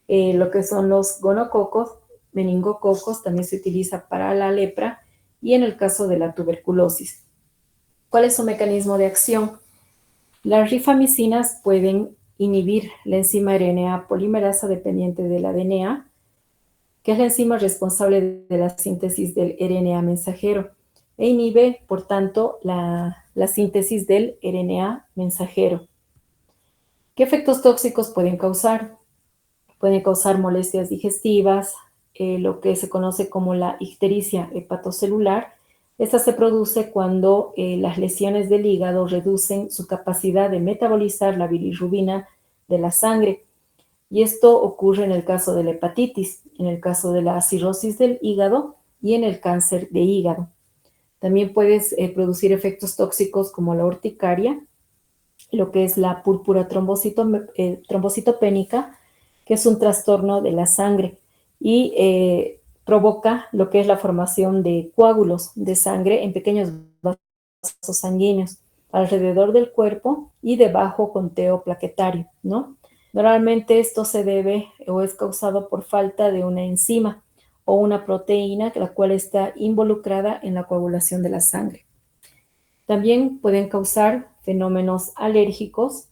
Speaker 1: lo que son los gonococos, meningococos, también se utiliza para la lepra y en el caso de la tuberculosis. ¿Cuál es su mecanismo de acción? Las rifamicinas pueden inhibir la enzima RNA polimerasa dependiente de la DNA, que es la enzima responsable de la síntesis del RNA mensajero, e inhibe, por tanto, la síntesis del RNA mensajero. ¿Qué efectos tóxicos pueden causar? Pueden causar molestias digestivas, lo que se conoce como la ictericia hepatocelular. Esta se produce cuando las lesiones del hígado reducen su capacidad de metabolizar la bilirrubina de la sangre. Y esto ocurre en el caso de la hepatitis, en el caso de la cirrosis del hígado y en el cáncer de hígado. También puedes producir efectos tóxicos como la urticaria, lo que es la púrpura trombocitopénica, que es un trastorno de la sangre y provoca lo que es la formación de coágulos de sangre en pequeños vasos sanguíneos alrededor del cuerpo y de bajo conteo plaquetario, ¿no? Normalmente esto se debe o es causado por falta de una enzima o una proteína, la cual está involucrada en la coagulación de la sangre. También pueden causar fenómenos alérgicos,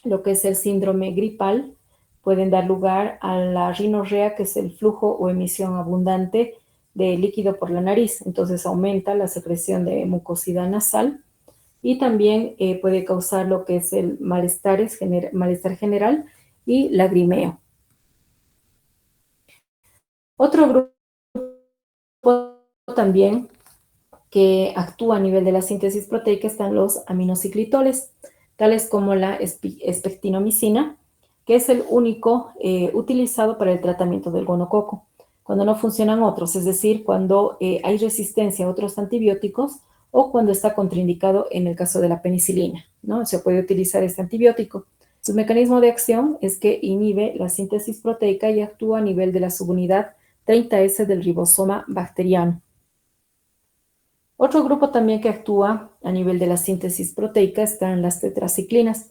Speaker 1: lo que es el síndrome gripal. Pueden dar lugar a la rinorrea, que es el flujo o emisión abundante de líquido por la nariz. Entonces aumenta la secreción de mucosidad nasal y también puede causar lo que es el malestar general y lagrimeo. Otro grupo también que actúa a nivel de la síntesis proteica están los aminociclitoles, tales como la espectinomicina, que es el único utilizado para el tratamiento del gonococo. Cuando no funcionan otros, es decir, cuando hay resistencia a otros antibióticos o cuando está contraindicado en el caso de la penicilina, ¿no? Se puede utilizar este antibiótico. Su mecanismo de acción es que inhibe la síntesis proteica y actúa a nivel de la subunidad 30S del ribosoma bacteriano. Otro grupo también que actúa a nivel de la síntesis proteica están las tetraciclinas.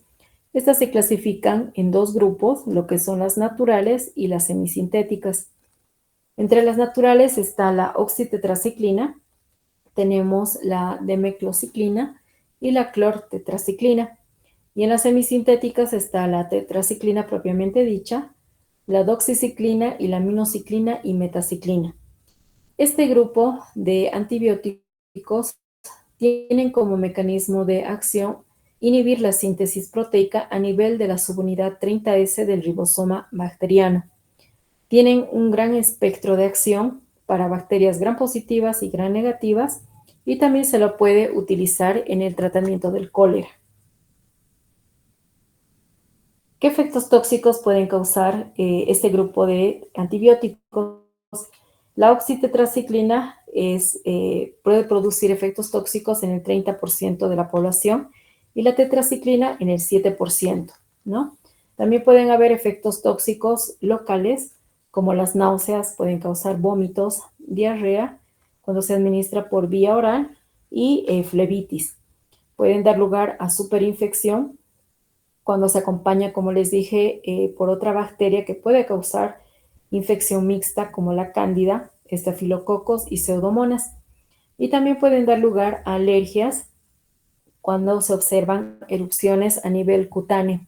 Speaker 1: Estas se clasifican en dos grupos, lo que son las naturales y las semisintéticas. Entre las naturales está la oxitetraciclina, tenemos la demeclociclina y la clortetraciclina. Y en las semisintéticas está la tetraciclina propiamente dicha, la doxiciclina y la minociclina y metaciclina. Este grupo de antibióticos tienen como mecanismo de acción inhibir la síntesis proteica a nivel de la subunidad 30S del ribosoma bacteriano. Tienen un gran espectro de acción para bacterias gram positivas y gram negativas y también se lo puede utilizar en el tratamiento del cólera. ¿Qué efectos tóxicos pueden causar este grupo de antibióticos? La oxitetraciclina puede producir efectos tóxicos en el 30% de la población y la tetraciclina en el 7%, ¿no? También pueden haber efectos tóxicos locales, como las náuseas, pueden causar vómitos, diarrea, cuando se administra por vía oral, y flebitis. Pueden dar lugar a superinfección, cuando se acompaña, como les dije, por otra bacteria que puede causar infección mixta, como la cándida, estafilococos y pseudomonas. Y también pueden dar lugar a alergias cuando se observan erupciones a nivel cutáneo.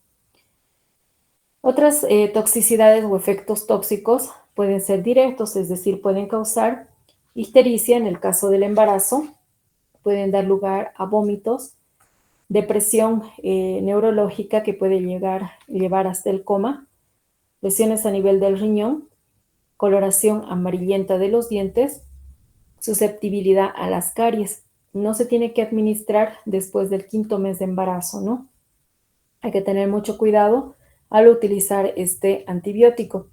Speaker 1: Otras toxicidades o efectos tóxicos pueden ser directos, es decir, pueden causar ictericia en el caso del embarazo, pueden dar lugar a vómitos, depresión neurológica que puede llevar hasta el coma, lesiones a nivel del riñón, coloración amarillenta de los dientes, susceptibilidad a las caries. No se tiene que administrar después del 5.º mes de embarazo, ¿no? Hay que tener mucho cuidado al utilizar este antibiótico.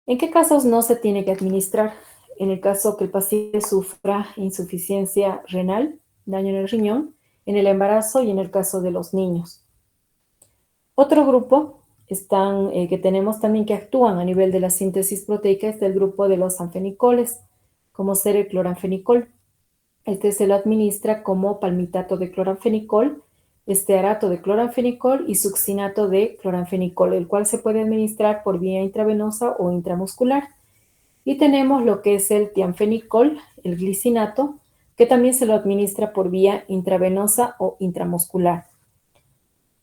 Speaker 1: ¿En qué casos no se tiene que administrar? En el caso que el paciente sufra insuficiencia renal, daño en el riñón, en el embarazo y en el caso de los niños. Otro grupo que tenemos también que actúan a nivel de la síntesis proteica es el grupo de los anfenicoles, como ser el cloranfenicol. Este se lo administra como palmitato de cloranfenicol, estearato de cloranfenicol y succinato de cloranfenicol, el cual se puede administrar por vía intravenosa o intramuscular. Y tenemos lo que es el tianfenicol, el glicinato, que también se lo administra por vía intravenosa o intramuscular.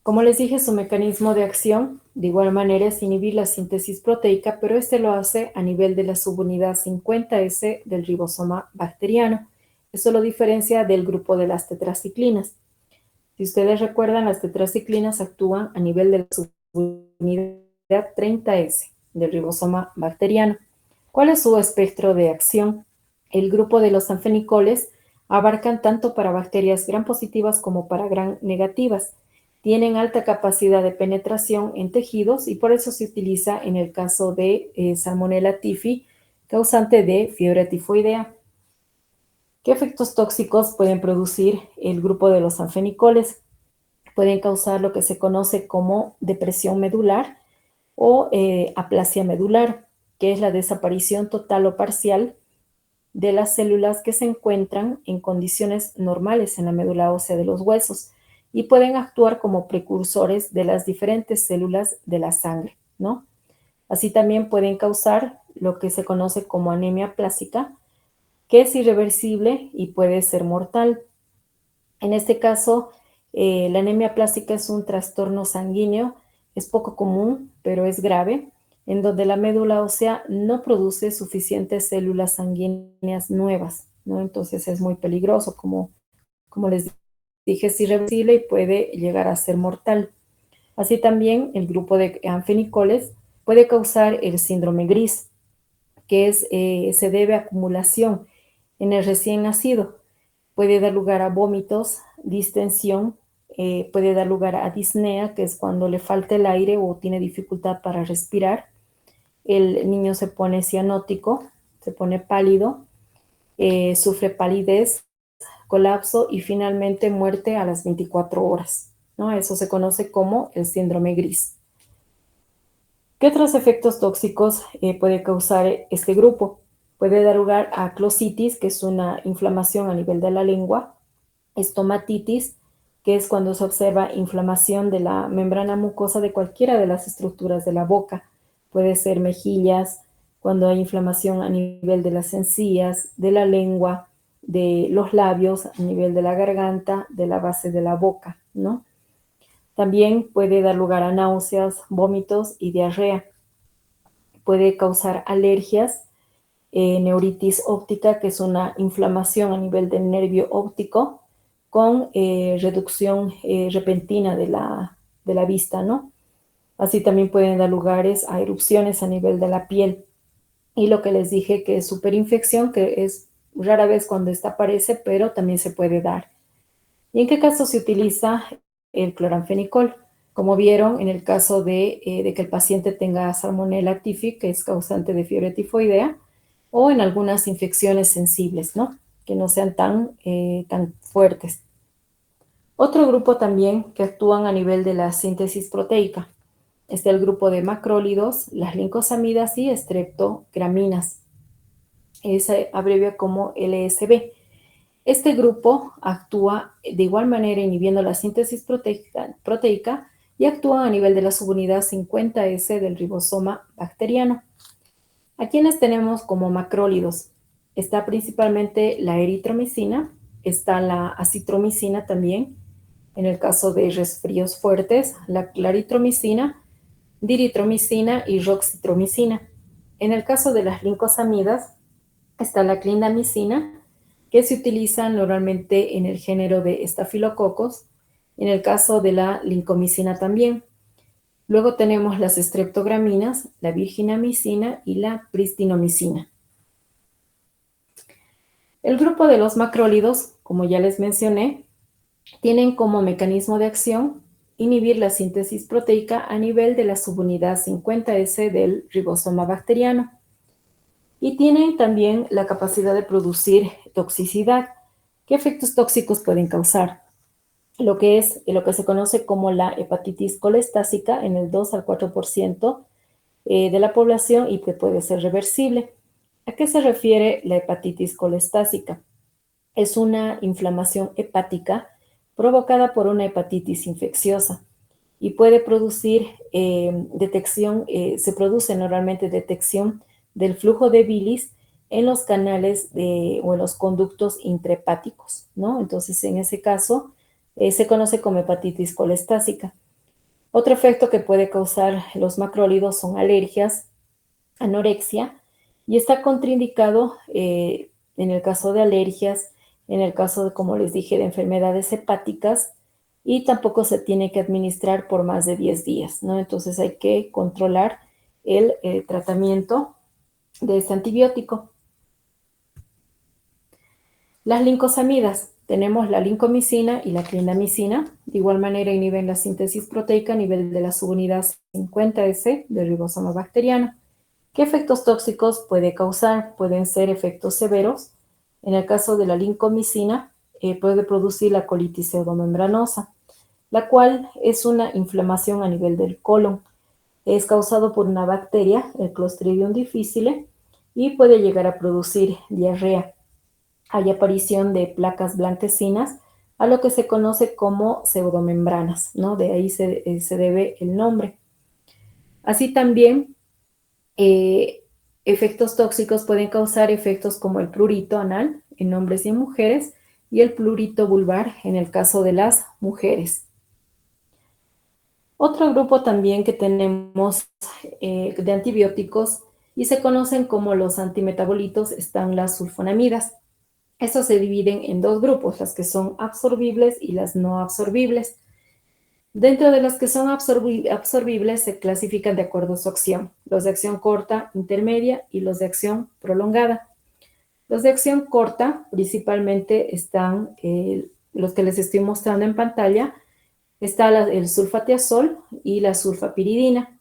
Speaker 1: Como les dije, su mecanismo de acción, de igual manera, es inhibir la síntesis proteica, pero este lo hace a nivel de la subunidad 50S del ribosoma bacteriano. Eso lo diferencia del grupo de las tetraciclinas. Si ustedes recuerdan, las tetraciclinas actúan a nivel de la subunidad 30S del ribosoma bacteriano. ¿Cuál es su espectro de acción? El grupo de los anfenicoles abarcan tanto para bacterias gram positivas como para gram negativas. Tienen alta capacidad de penetración en tejidos y por eso se utiliza en el caso de Salmonella typhi, causante de fiebre tifoidea. ¿Qué efectos tóxicos pueden producir el grupo de los anfenicoles? Pueden causar lo que se conoce como depresión medular o aplasia medular, que es la desaparición total o parcial de las células que se encuentran en condiciones normales en la médula ósea de los huesos y pueden actuar como precursores de las diferentes células de la sangre, ¿no? Así también pueden causar lo que se conoce como anemia plástica, que es irreversible y puede ser mortal. En este caso, la anemia plástica es un trastorno sanguíneo, es poco común, pero es grave, en donde la médula ósea no produce suficientes células sanguíneas nuevas, ¿no? Entonces es muy peligroso, como les dije, es irreversible y puede llegar a ser mortal. Así también el grupo de anfenicoles puede causar el síndrome gris, que se debe a acumulación en el recién nacido. Puede dar lugar a vómitos, distensión, puede dar lugar a disnea, que es cuando le falta el aire o tiene dificultad para respirar. El niño se pone cianótico, se pone pálido, sufre palidez, colapso y finalmente muerte a las 24 horas, ¿no? Eso se conoce como el síndrome gris. ¿Qué otros efectos tóxicos puede causar este grupo? Puede dar lugar a clositis, que es una inflamación a nivel de la lengua, estomatitis, que es cuando se observa inflamación de la membrana mucosa de cualquiera de las estructuras de la boca. Puede ser mejillas, cuando hay inflamación a nivel de las encías, de la lengua, de los labios, a nivel de la garganta, de la base de la boca, ¿no? También puede dar lugar a náuseas, vómitos y diarrea. Puede causar alergias, neuritis óptica, que es una inflamación a nivel del nervio óptico, con reducción repentina de la vista, ¿no? Así también pueden dar lugares a erupciones a nivel de la piel. Y lo que les dije que es superinfección, que es rara vez cuando esta aparece, pero también se puede dar. ¿Y en qué caso se utiliza el cloranfenicol? Como vieron, en el caso de que el paciente tenga Salmonella typhi, que es causante de fiebre tifoidea, o en algunas infecciones sensibles, ¿no? Que no sean tan fuertes. Otro grupo también que actúan a nivel de la síntesis proteica. Está el grupo de macrólidos, las lincosamidas y estreptograminas. Se abrevia como LSB. Este grupo actúa de igual manera inhibiendo la síntesis proteica y actúa a nivel de la subunidad 50S del ribosoma bacteriano. ¿A quiénes tenemos como macrólidos? Está principalmente la eritromicina, está la acitromicina también, en el caso de resfríos fuertes, la claritromicina, diritromicina y roxitromicina. En el caso de las lincosamidas, está la clindamicina, que se utilizan normalmente en el género de estafilococos, en el caso de la lincomicina también. Luego tenemos las streptograminas, la virginamicina y la pristinomicina. El grupo de los macrólidos, como ya les mencioné, tienen como mecanismo de acción inhibir la síntesis proteica a nivel de la subunidad 50S del ribosoma bacteriano y tienen también la capacidad de producir toxicidad. ¿Qué efectos tóxicos pueden causar? Lo que se conoce como la hepatitis colestásica en el 2 al 4% de la población y que puede ser reversible. ¿A qué se refiere la hepatitis colestásica? Es una inflamación hepática provocada por una hepatitis infecciosa y puede producir se produce normalmente detección del flujo de bilis en los canales o en los conductos intrahepáticos, ¿no? Entonces, en ese caso, se conoce como hepatitis colestásica. Otro efecto que puede causar los macrólidos son alergias, anorexia, y está contraindicado en el caso de alergias, en el caso de, como les dije, de enfermedades hepáticas, y tampoco se tiene que administrar por más de 10 días, ¿no? Entonces hay que controlar el tratamiento de este antibiótico. Las lincosamidas, tenemos la lincomicina y la clindamicina, de igual manera inhiben la síntesis proteica a nivel de la subunidad 50S del ribosoma bacteriano. ¿Qué efectos tóxicos puede causar? Pueden ser efectos severos. En el caso de la lincomicina, puede producir la colitis pseudomembranosa, la cual es una inflamación a nivel del colon. Es causado por una bacteria, el Clostridium difficile, y puede llegar a producir diarrea. Hay aparición de placas blanquecinas, a lo que se conoce como pseudomembranas, ¿no? De ahí se debe el nombre. Así también, efectos tóxicos pueden causar efectos como el prurito anal en hombres y en mujeres y el prurito vulvar en el caso de las mujeres. Otro grupo también que tenemos de antibióticos y se conocen como los antimetabolitos están las sulfonamidas. Estos se dividen en dos grupos, las que son absorbibles y las no absorbibles. Dentro de las que son absorbibles se clasifican de acuerdo a su acción, los de acción corta, intermedia y los de acción prolongada. Los de acción corta principalmente están los que les estoy mostrando en pantalla, está el sulfatiazol y la sulfapiridina,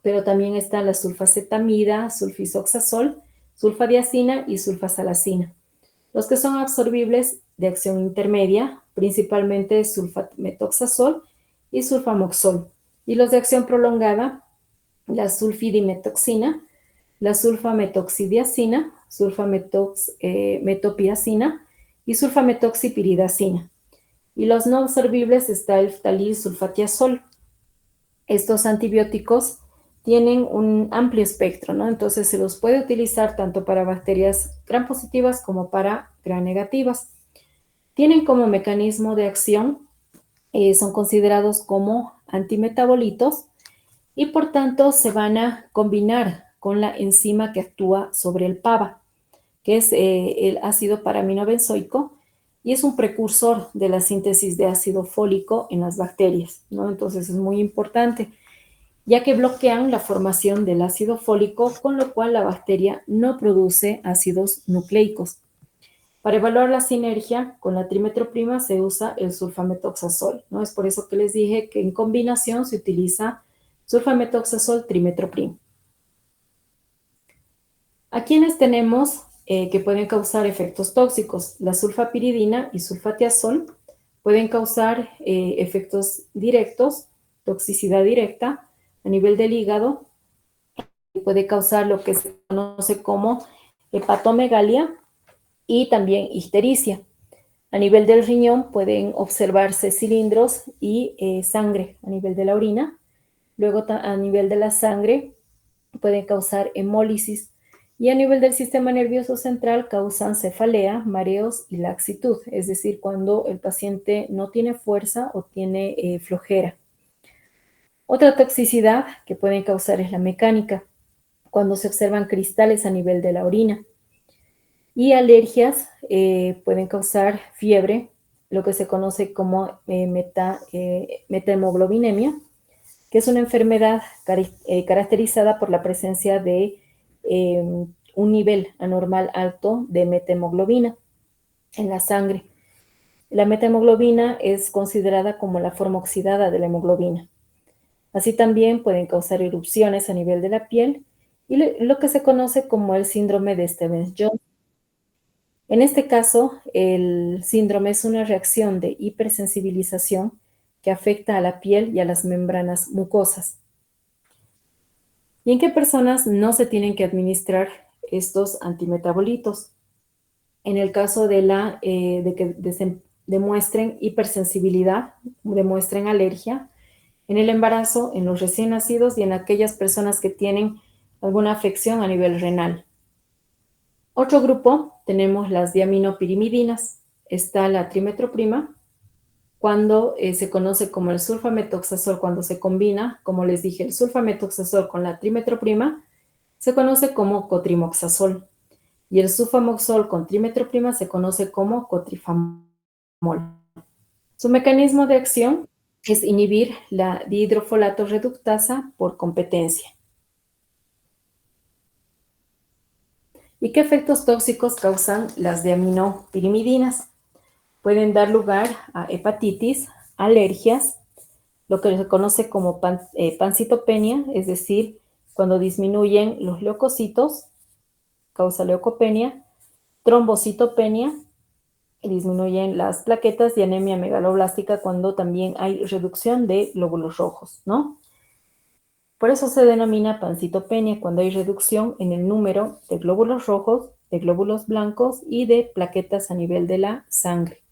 Speaker 1: pero también están la sulfacetamida, sulfisoxazol, sulfadiazina y sulfasalacina. Los que son absorbibles de acción intermedia, principalmente sulfametoxazol y sulfamoxol. Y los de acción prolongada, la sulfidimetoxina, la sulfametoxidiazina, sulfametopiazina y sulfametoxipiridazina. Y los no absorbibles está el ftalil sulfatiazol. Estos antibióticos tienen un amplio espectro, ¿no? Entonces se los puede utilizar tanto para bacterias gram positivas como para gram negativas. Tienen como mecanismo de acción, son considerados como antimetabolitos y por tanto se van a combinar con la enzima que actúa sobre el PABA, que es el ácido paraminobenzoico y es un precursor de la síntesis de ácido fólico en las bacterias, ¿no? Entonces es muy importante, ya que bloquean la formación del ácido fólico, con lo cual la bacteria no produce ácidos nucleicos. Para evaluar la sinergia con la trimetroprima se usa el sulfametoxazol, ¿no? Es por eso que les dije que en combinación se utiliza sulfametoxazol trimetoprim. ¿A quiénes tenemos que pueden causar efectos tóxicos? La sulfapiridina y sulfatiazol pueden causar efectos directos, toxicidad directa a nivel del hígado, y puede causar lo que se conoce como hepatomegalia y también ictericia. A nivel del riñón pueden observarse cilindros y sangre a nivel de la orina. Luego a nivel de la sangre pueden causar hemólisis. Y a nivel del sistema nervioso central causan cefalea, mareos y laxitud, es decir, cuando el paciente no tiene fuerza o tiene flojera. Otra toxicidad que pueden causar es la mecánica, cuando se observan cristales a nivel de la orina. Y alergias pueden causar fiebre, lo que se conoce como methemoglobinemia, que es una enfermedad caracterizada por la presencia de eh, un nivel anormal alto de methemoglobina en la sangre. La methemoglobina es considerada como la forma oxidada de la hemoglobina. Así también pueden causar erupciones a nivel de la piel y lo que se conoce como el síndrome de Stevens-Johnson. En este caso, el síndrome es una reacción de hipersensibilización que afecta a la piel y a las membranas mucosas. ¿Y en qué personas no se tienen que administrar estos antimetabolitos? En el caso de que demuestren hipersensibilidad, demuestren alergia, en el embarazo, en los recién nacidos y en aquellas personas que tienen alguna afección a nivel renal. Otro grupo tenemos las diaminopirimidinas. Está la trimetroprima, cuando se conoce como el sulfametoxazol, cuando se combina, como les dije, el sulfametoxazol con la trimetroprima, se conoce como cotrimoxazol. Y el sulfamoxol con trimetroprima se conoce como cotrifamol. Su mecanismo de acción es inhibir la dihidrofolato reductasa por competencia. ¿Y qué efectos tóxicos causan las diaminopirimidinas? Pueden dar lugar a hepatitis, alergias, lo que se conoce como pancitopenia, es decir, cuando disminuyen los leucocitos, causa leucopenia, trombocitopenia, y disminuyen las plaquetas y anemia megaloblástica cuando también hay reducción de glóbulos rojos, ¿no? Por eso se denomina pancitopenia cuando hay reducción en el número de glóbulos rojos, de glóbulos blancos y de plaquetas a nivel de la sangre.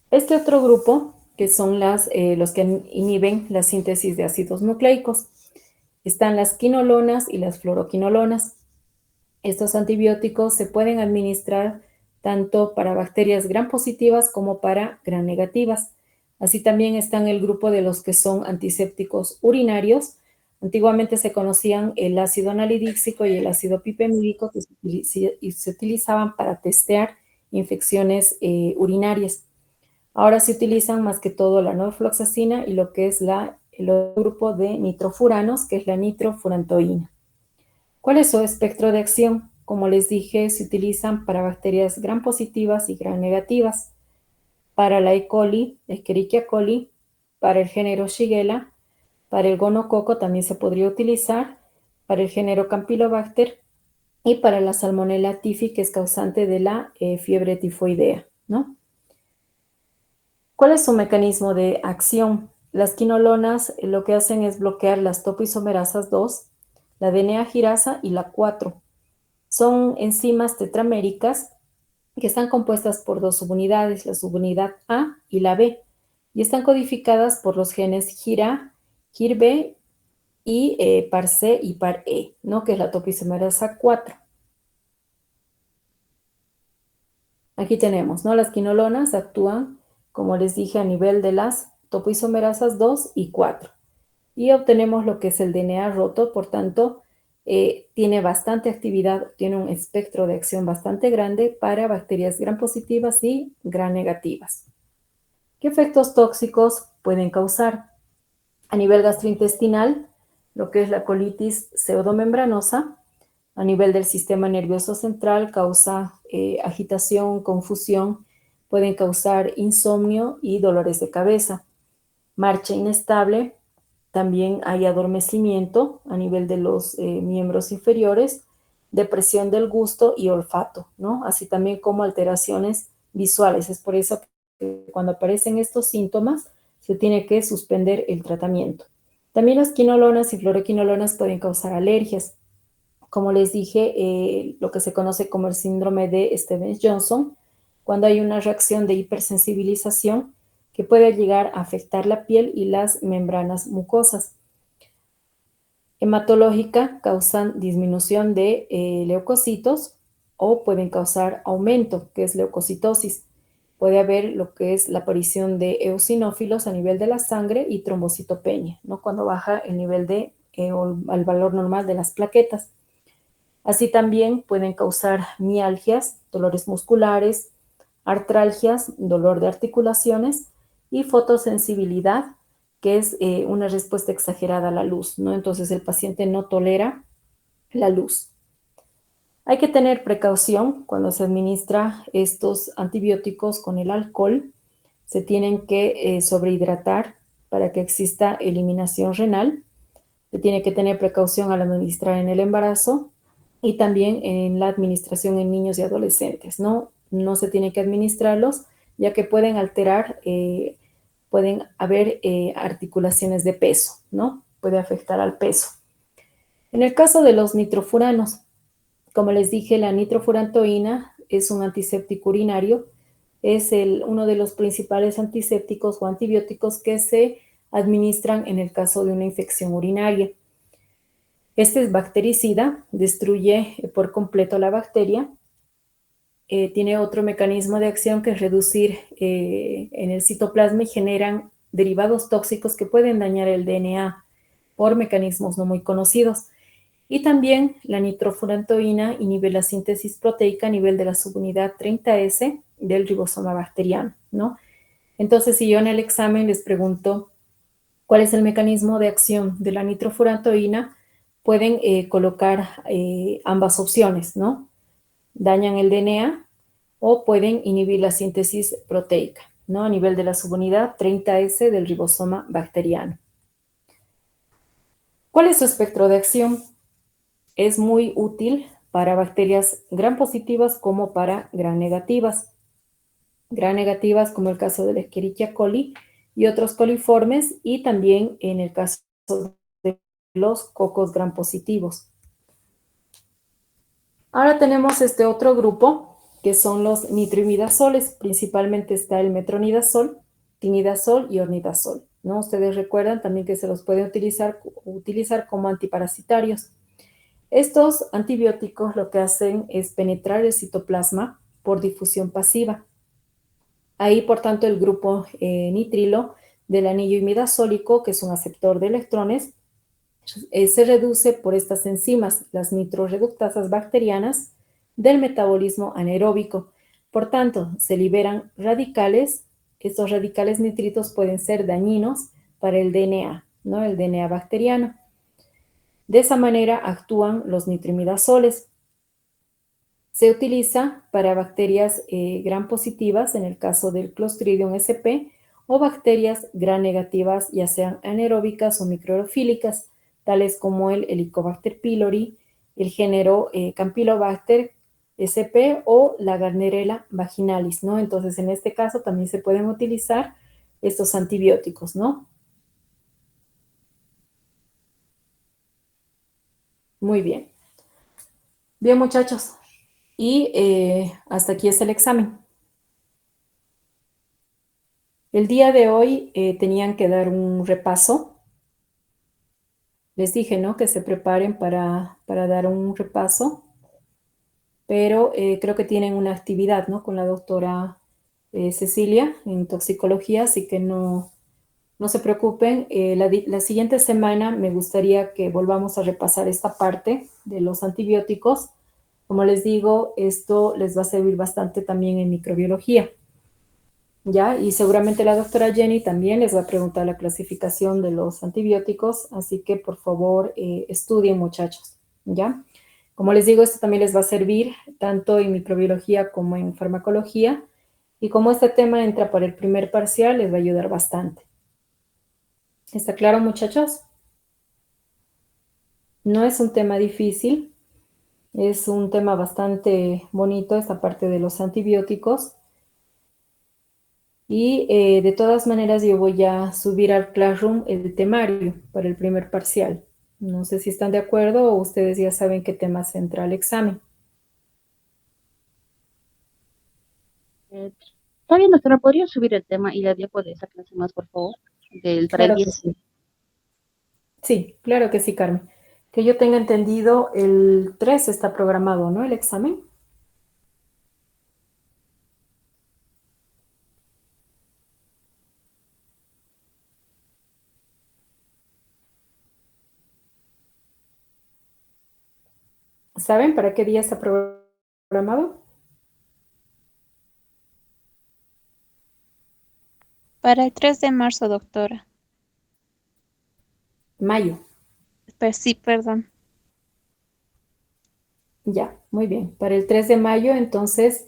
Speaker 1: Este otro grupo, que son los que inhiben la síntesis de ácidos nucleicos, están las quinolonas y las fluoroquinolonas. Estos antibióticos se pueden administrar tanto para bacterias gram positivas como para gram negativas. Así también están el grupo de los que son antisépticos urinarios. Antiguamente se conocían el ácido anhidríxico y el ácido pipemídico que se utilizaban para testear infecciones urinarias. Ahora se utilizan más que todo la norfloxacina y lo que es el otro grupo de nitrofuranos, que es la nitrofurantoína. ¿Cuál es su espectro de acción? Como les dije, se utilizan para bacterias gram positivas y gram negativas, para la E. coli, Escherichia coli, para el género Shigella, para el gonococo también se podría utilizar, para el género Campylobacter y para la Salmonella typhi, que es causante de la fiebre tifoidea, ¿no? ¿Cuál es su mecanismo de acción? Las quinolonas lo que hacen es bloquear las topoisomerasas 2, la DNA-girasa y la 4. Son enzimas tetraméricas que están compuestas por dos subunidades, la subunidad A y la B, y están codificadas por los genes GIR-A, GIR-B y par-C y par-E, ¿no? Que es la topoisomerasa 4. Aquí tenemos, ¿no? Las quinolonas actúan, como les dije, a nivel de las topoisomerasas 2 y 4. Y obtenemos lo que es el DNA roto, por tanto, tiene bastante actividad, tiene un espectro de acción bastante grande para bacterias gram positivas y gram negativas. ¿Qué efectos tóxicos pueden causar? A nivel gastrointestinal, lo que es la colitis pseudomembranosa, a nivel del sistema nervioso central, causa agitación, confusión, pueden causar insomnio y dolores de cabeza. Marcha inestable, también hay adormecimiento a nivel de los miembros inferiores, depresión del gusto y olfato, ¿no? Así también como alteraciones visuales. Es por eso que cuando aparecen estos síntomas se tiene que suspender el tratamiento. También las quinolonas y fluoroquinolonas pueden causar alergias. Como les dije, lo que se conoce como el síndrome de Stevens-Johnson, cuando hay una reacción de hipersensibilización que puede llegar a afectar la piel y las membranas mucosas. Hematológica, causan disminución de leucocitos o pueden causar aumento, que es leucocitosis. Puede haber lo que es la aparición de eosinófilos a nivel de la sangre y trombocitopenia, ¿no? Cuando baja el nivel de, el valor normal de las plaquetas. Así también pueden causar mialgias, dolores musculares, artralgias, dolor de articulaciones y fotosensibilidad, que es una respuesta exagerada a la luz, ¿no? Entonces el paciente no tolera la luz. Hay que tener precaución cuando se administra estos antibióticos con el alcohol. Se tienen que sobrehidratar para que exista eliminación renal. Se tiene que tener precaución al administrar en el embarazo y también en la administración en niños y adolescentes, ¿no? No se tiene que administrarlos ya que pueden alterar, pueden haber articulaciones de peso, ¿no? Puede afectar al peso. En el caso de los nitrofuranos, como les dije, la nitrofurantoína es un antiséptico urinario, es uno de los principales antisépticos o antibióticos que se administran en el caso de una infección urinaria. Este es bactericida, destruye por completo la bacteria. Tiene otro mecanismo de acción que es reducir en el citoplasma y generan derivados tóxicos que pueden dañar el DNA por mecanismos no muy conocidos. Y también la nitrofurantoína inhibe la síntesis proteica a nivel de la subunidad 30S del ribosoma bacteriano, ¿no? Entonces, si yo en el examen les pregunto cuál es el mecanismo de acción de la nitrofurantoína, pueden colocar ambas opciones, ¿no? Dañan el DNA o pueden inhibir la síntesis proteica, ¿no? A nivel de la subunidad 30S del ribosoma bacteriano. ¿Cuál es su espectro de acción? Es muy útil para bacterias gram positivas como para gram negativas. Gram negativas como el caso de la Escherichia coli y otros coliformes y también en el caso de los cocos gram positivos. Ahora tenemos este otro grupo que son los nitroimidazoles. Principalmente está el metronidazol, tinidazol y ornidazol, ¿no? Ustedes recuerdan también que se los puede utilizar como antiparasitarios. Estos antibióticos lo que hacen es penetrar el citoplasma por difusión pasiva. Ahí, por tanto, el grupo nitrilo del anillo imidazólico, que es un aceptor de electrones, se reduce por estas enzimas, las nitroreductasas bacterianas, del metabolismo anaeróbico. Por tanto, se liberan radicales. Estos radicales nitritos pueden ser dañinos para el DNA, ¿no? El DNA bacteriano. De esa manera actúan los nitroimidazoles. Se utiliza para bacterias gram positivas, en el caso del Clostridium sp, o bacterias gram negativas, ya sean anaeróbicas o microaerofílicas, tales como el Helicobacter pylori, el género Campylobacter sp o la Gardnerella vaginalis, ¿no? Entonces, en este caso también se pueden utilizar estos antibióticos, ¿no? Muy bien. Bien, muchachos. Y hasta aquí es el examen. El día de hoy tenían que dar un repaso. Les dije, ¿no? Que se preparen para dar un repaso, pero creo que tienen una actividad, ¿no? Con la doctora Cecilia en toxicología, así que no se preocupen. La siguiente semana me gustaría que volvamos a repasar esta parte de los antibióticos. Como les digo, esto les va a servir bastante también en microbiología. ¿Ya? Y seguramente la doctora Jenny también les va a preguntar la clasificación de los antibióticos, así que por favor estudien, muchachos, ¿ya? Como les digo, esto también les va a servir tanto en microbiología como en farmacología, y como este tema entra por el primer parcial, les va a ayudar bastante. ¿Está claro, muchachos? No es un tema difícil, es un tema bastante bonito, esta parte de los antibióticos. Y de todas maneras yo voy a subir al Classroom el temario para el primer parcial. No sé si están de acuerdo o ustedes ya saben qué temas entra al examen.
Speaker 2: Eh, Está bien, doctora, ¿podría subir el tema y la diapo de esa clase más, por favor? Para el
Speaker 1: Claro que
Speaker 2: 10.
Speaker 1: sí. Sí, claro que sí, Carmen. Que yo tenga entendido, el 3 está programado, ¿no? El examen. ¿Saben para qué día está programado?
Speaker 3: Para el 3 de marzo, doctora.
Speaker 1: Mayo.
Speaker 3: Pues sí, perdón.
Speaker 1: Ya, muy bien. Para el 3 de mayo, entonces,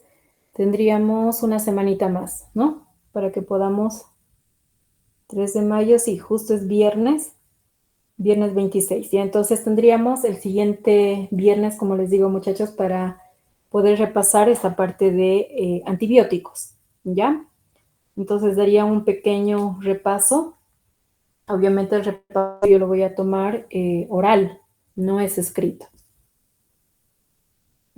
Speaker 1: tendríamos una semanita más, ¿no? Para que podamos, 3 de mayo, sí, justo es viernes 26. Ya, entonces tendríamos el siguiente viernes, como les digo, muchachos, para poder repasar esta parte de antibióticos, ¿ya? Entonces daría un pequeño repaso. Obviamente el repaso yo lo voy a tomar oral, no es escrito.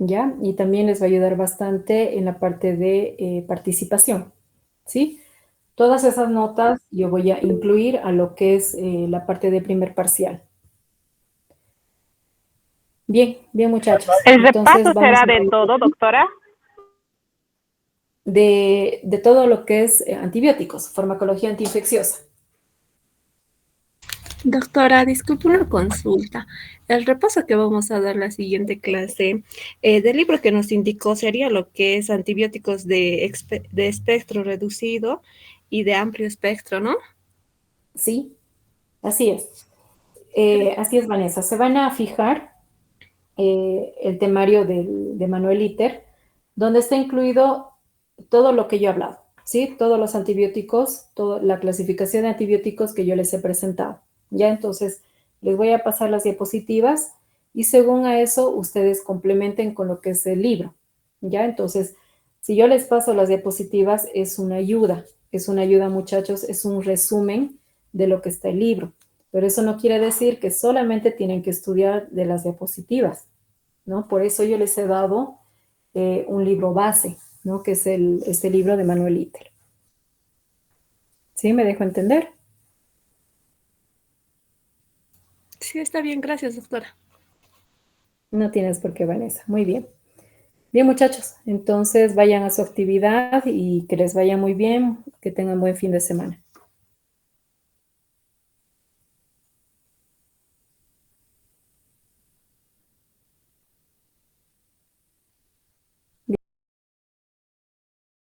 Speaker 1: ¿Ya? Y también les va a ayudar bastante en la parte de participación, ¿sí? Todas esas notas yo voy a incluir a lo que es la parte de primer parcial. Bien, bien muchachos.
Speaker 4: ¿El
Speaker 1: Entonces
Speaker 4: repaso
Speaker 1: vamos
Speaker 4: será
Speaker 1: a
Speaker 4: de todo, doctora?
Speaker 1: de todo lo que es antibióticos, farmacología antiinfecciosa.
Speaker 5: Doctora, disculpe una consulta. El repaso que vamos a dar la siguiente clase del libro que nos indicó sería lo que es antibióticos de espectro reducido y de amplio espectro, ¿no?
Speaker 1: Sí, así es. Así es, Vanessa. Se van a fijar el temario de Manuel Iter, donde está incluido todo lo que yo he hablado, ¿sí? Todos los antibióticos, toda la clasificación de antibióticos que yo les he presentado. Ya, entonces, les voy a pasar las diapositivas y según a eso, ustedes complementen con lo que es el libro. Ya, entonces, si yo les paso las diapositivas, es una ayuda, muchachos, es un resumen de lo que está el libro. Pero eso no quiere decir que solamente tienen que estudiar de las diapositivas, ¿no? Por eso yo les he dado un libro base, ¿no? Que es este libro de Manuel Iter. ¿Sí? ¿Me dejo entender?
Speaker 5: Sí, está bien, gracias, doctora.
Speaker 1: No tienes por qué, Vanessa. Muy bien. Bien, muchachos, entonces vayan a su actividad y que les vaya muy bien, que tengan buen fin de semana.